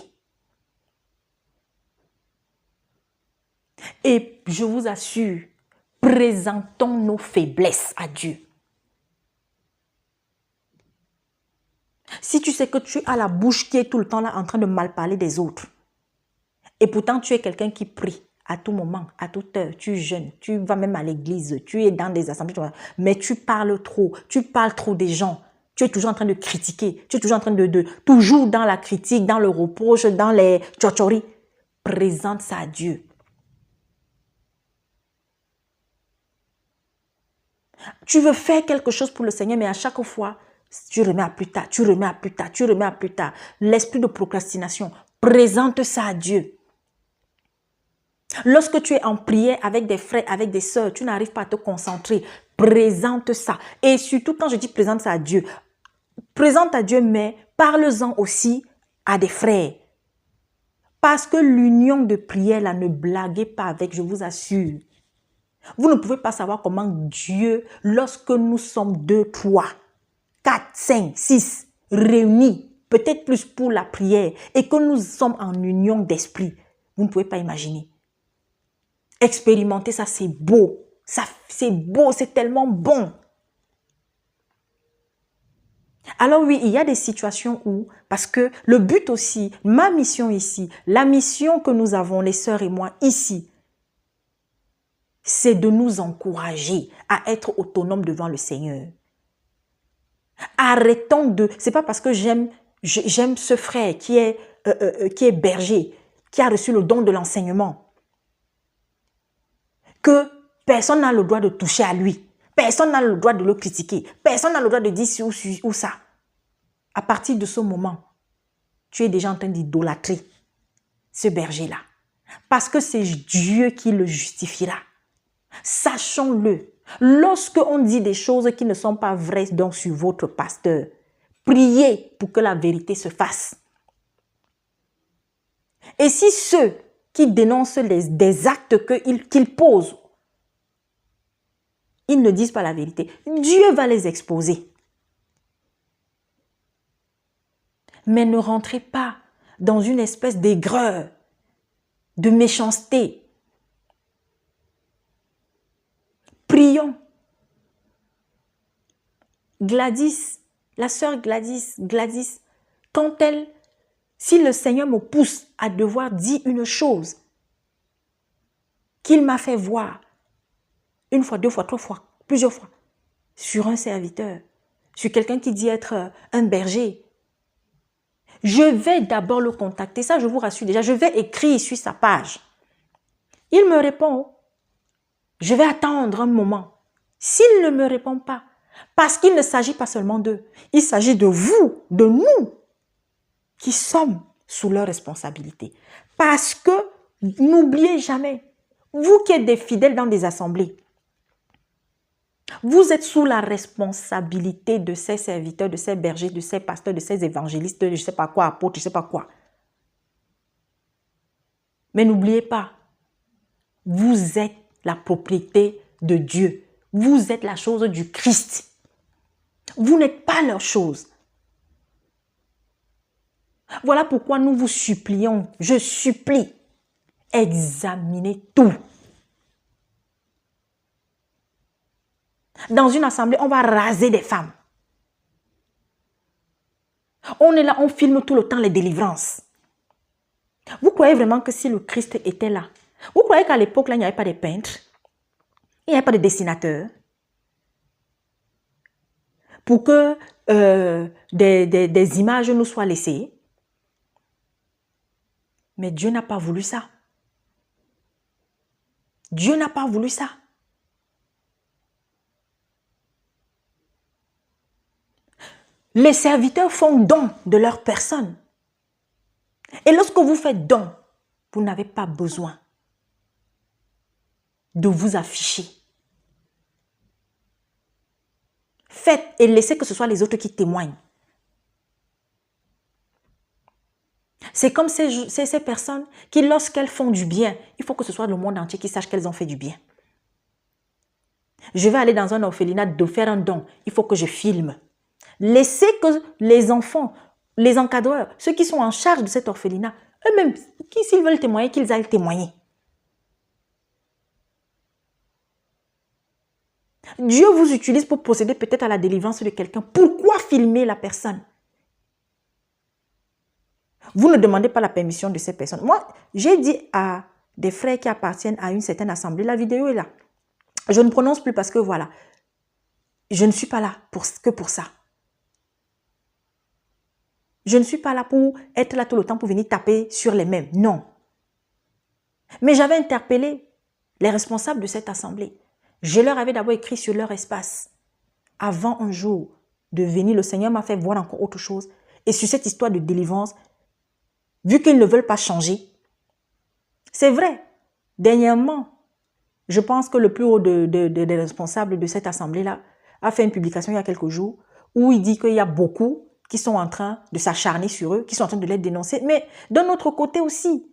Et je vous assure, présentons nos faiblesses à Dieu. Si tu sais que tu as la bouche qui est tout le temps là en train de mal parler des autres, et pourtant tu es quelqu'un qui prie à tout moment, à toute heure, tu jeûnes, tu vas même à l'église, tu es dans des assemblées, mais tu parles trop des gens, tu es toujours en train de critiquer, tu es toujours en train toujours dans la critique, dans le reproche, dans les tchotchoris, présente ça à Dieu. Tu veux faire quelque chose pour le Seigneur, mais à chaque fois, tu remets à plus tard, tu remets à plus tard, tu remets à plus tard. L'esprit de procrastination, présente ça à Dieu. Lorsque tu es en prière avec des frères, avec des sœurs, tu n'arrives pas à te concentrer, présente ça. Et surtout quand je dis présente ça à Dieu, présente à Dieu, mais parle-en aussi à des frères. Parce que l'union de prière, là, ne blaguez pas avec, je vous assure. Vous ne pouvez pas savoir comment Dieu, lorsque nous sommes 2, 3, 4, 5, 6 réunis, peut-être plus pour la prière, et que nous sommes en union d'esprit, vous ne pouvez pas imaginer. Expérimenter ça, c'est beau. Ça, c'est beau, c'est tellement bon. Alors oui, il y a des situations où, parce que le but aussi, ma mission ici, la mission que nous avons, les sœurs et moi, ici, c'est de nous encourager à être autonomes devant le Seigneur. Arrêtons de... C'est pas parce que j'aime ce frère qui est berger, qui a reçu le don de l'enseignement, que personne n'a le droit de toucher à lui. Personne n'a le droit de le critiquer. Personne n'a le droit de dire ci ou ça. À partir de ce moment, tu es déjà en train d'idolâtrer ce berger-là. Parce que c'est Dieu qui le justifiera. Sachons-le. Lorsque on dit des choses qui ne sont pas vraies donc sur votre pasteur, priez pour que la vérité se fasse. Et si ceux qui dénoncent des actes qu'ils posent, ils ne disent pas la vérité, Dieu va les exposer. Mais ne rentrez pas dans une espèce d'aigreur, de méchanceté. Prions. Gladys, la sœur Gladys, quand si le Seigneur me pousse à devoir dire une chose qu'il m'a fait voir, une fois, 2 fois, 3 fois, plusieurs fois, sur un serviteur, sur quelqu'un qui dit être un berger, je vais d'abord le contacter, ça je vous rassure déjà, je vais écrire sur sa page. Il me répond, je vais attendre un moment. S'il ne me répond pas, parce qu'il ne s'agit pas seulement d'eux, il s'agit de vous, de nous, qui sommes sous leur responsabilité. Parce que, n'oubliez jamais, vous qui êtes des fidèles dans des assemblées, vous êtes sous la responsabilité de ces serviteurs, de ces bergers, de ces pasteurs, de ces évangélistes, de je ne sais pas quoi, apôtres, je ne sais pas quoi. Mais n'oubliez pas, vous êtes la propriété de Dieu. Vous êtes la chose du Christ. Vous n'êtes pas leur chose. Voilà pourquoi nous vous supplions, je supplie, examinez tout. Dans une assemblée, on va raser des femmes. On est là, on filme tout le temps les délivrances. Vous croyez vraiment que si le Christ était là, vous croyez qu'à l'époque, là, il n'y avait pas de peintres, il n'y avait pas de dessinateurs? pour que des images nous soient laissées. Mais Dieu n'a pas voulu ça. Dieu n'a pas voulu ça. Les serviteurs font don de leur personne. Et lorsque vous faites don, vous n'avez pas besoin de vous afficher. Faites et laissez que ce soit les autres qui témoignent. C'est comme ces personnes qui, lorsqu'elles font du bien, il faut que ce soit le monde entier qui sache qu'elles ont fait du bien. Je vais aller dans un orphelinat de faire un don. Il faut que je filme. Laissez que les enfants, les encadreurs, ceux qui sont en charge de cet orphelinat, eux-mêmes, s'ils veulent témoigner, qu'ils aillent témoigner. Dieu vous utilise pour procéder peut-être à la délivrance de quelqu'un. Pourquoi filmer la personne? Vous ne demandez pas la permission de ces personnes. Moi, j'ai dit à des frères qui appartiennent à une certaine assemblée, la vidéo est là. Je ne prononce plus parce que voilà, je ne suis pas là que pour ça. Je ne suis pas là pour être là tout le temps pour venir taper sur les mêmes. Non. Mais j'avais interpellé les responsables de cette assemblée. Je leur avais d'abord écrit sur leur espace. Avant un jour de venir, le Seigneur m'a fait voir encore autre chose. Et sur cette histoire de délivrance, vu qu'ils ne veulent pas changer, c'est vrai. Dernièrement, je pense que le plus haut des responsables de cette assemblée-là a fait une publication il y a quelques jours où il dit qu'il y a beaucoup qui sont en train de s'acharner sur eux, qui sont en train de les dénoncer. Mais d'un autre côté aussi,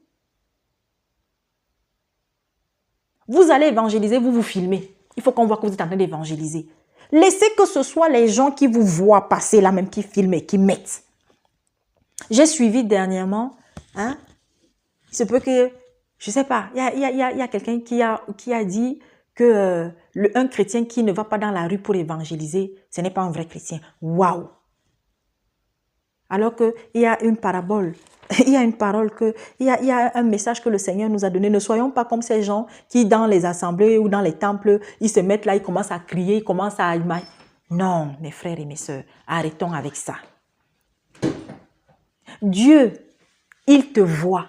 vous allez évangéliser, vous vous filmez. Il faut qu'on voit que vous êtes en train d'évangéliser. Laissez que ce soit les gens qui vous voient passer là même, qui filment et qui mettent. J'ai suivi dernièrement, il se peut que, je ne sais pas, il y a quelqu'un qui a dit que un chrétien qui ne va pas dans la rue pour évangéliser, ce n'est pas un vrai chrétien. Waouh! Alors qu'il y a une parabole, il y a une parole, il y a un message que le Seigneur nous a donné. Ne soyons pas comme ces gens qui, dans les assemblées ou dans les temples, ils se mettent là, ils commencent à crier, ils commencent à... Non, mes frères et mes sœurs, arrêtons avec ça. Dieu, il te voit.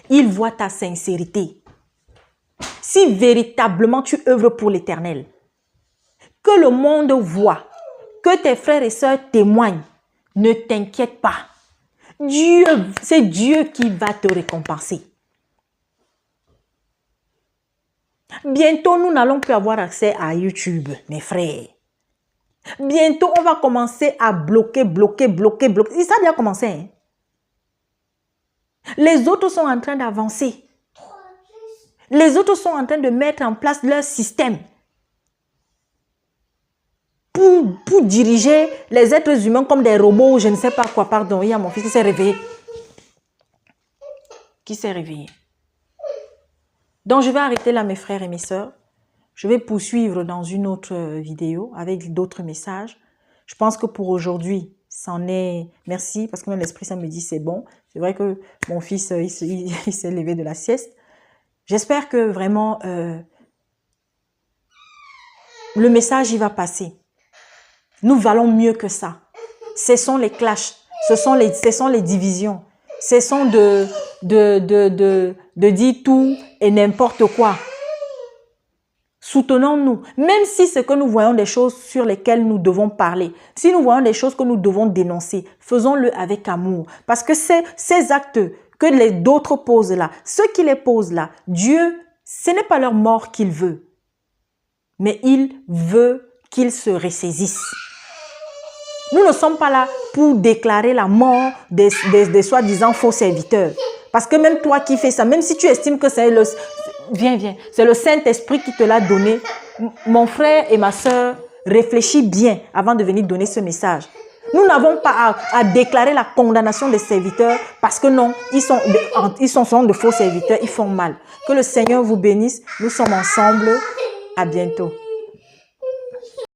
Il voit ta sincérité. Si véritablement tu œuvres pour l'Éternel, que le monde voit, que tes frères et sœurs témoignent, ne t'inquiète pas. Dieu, c'est Dieu qui va te récompenser. Bientôt, nous n'allons plus avoir accès à YouTube, mes frères. Bientôt, on va commencer à bloquer. Et ça a déjà commencé. Hein? Les autres sont en train d'avancer. Les autres sont en train de mettre en place leur système pour diriger les êtres humains comme des robots, je ne sais pas quoi. Pardon, il y a mon fils qui s'est réveillé. Qui s'est réveillé. Donc, je vais arrêter là, mes frères et mes sœurs. Je vais poursuivre dans une autre vidéo avec d'autres messages. Je pense que pour aujourd'hui, c'en est... Merci, parce que même l'Esprit Saint me dit c'est bon. C'est vrai que mon fils, il s'est levé de la sieste. J'espère que vraiment, le message, il va passer. Nous valons mieux que ça. Cessons les clashs, cessons les divisions, cessons de dire tout et n'importe quoi. Soutenons-nous, même si c'est que nous voyons des choses sur lesquelles nous devons parler, si nous voyons des choses que nous devons dénoncer, faisons-le avec amour. Parce que ces actes que d'autres posent là, ceux qui les posent là, Dieu, ce n'est pas leur mort qu'il veut, mais il veut qu'ils se ressaisissent. Nous ne sommes pas là pour déclarer la mort des soi-disant faux serviteurs. Parce que même toi qui fais ça, même si tu estimes que c'est le... Viens, c'est le Saint-Esprit qui te l'a donné. Mon frère et ma sœur, réfléchis bien avant de venir donner ce message. Nous n'avons pas à déclarer la condamnation des serviteurs parce que non, ils sont de faux serviteurs, ils font mal. Que le Seigneur vous bénisse. Nous sommes ensemble. À bientôt.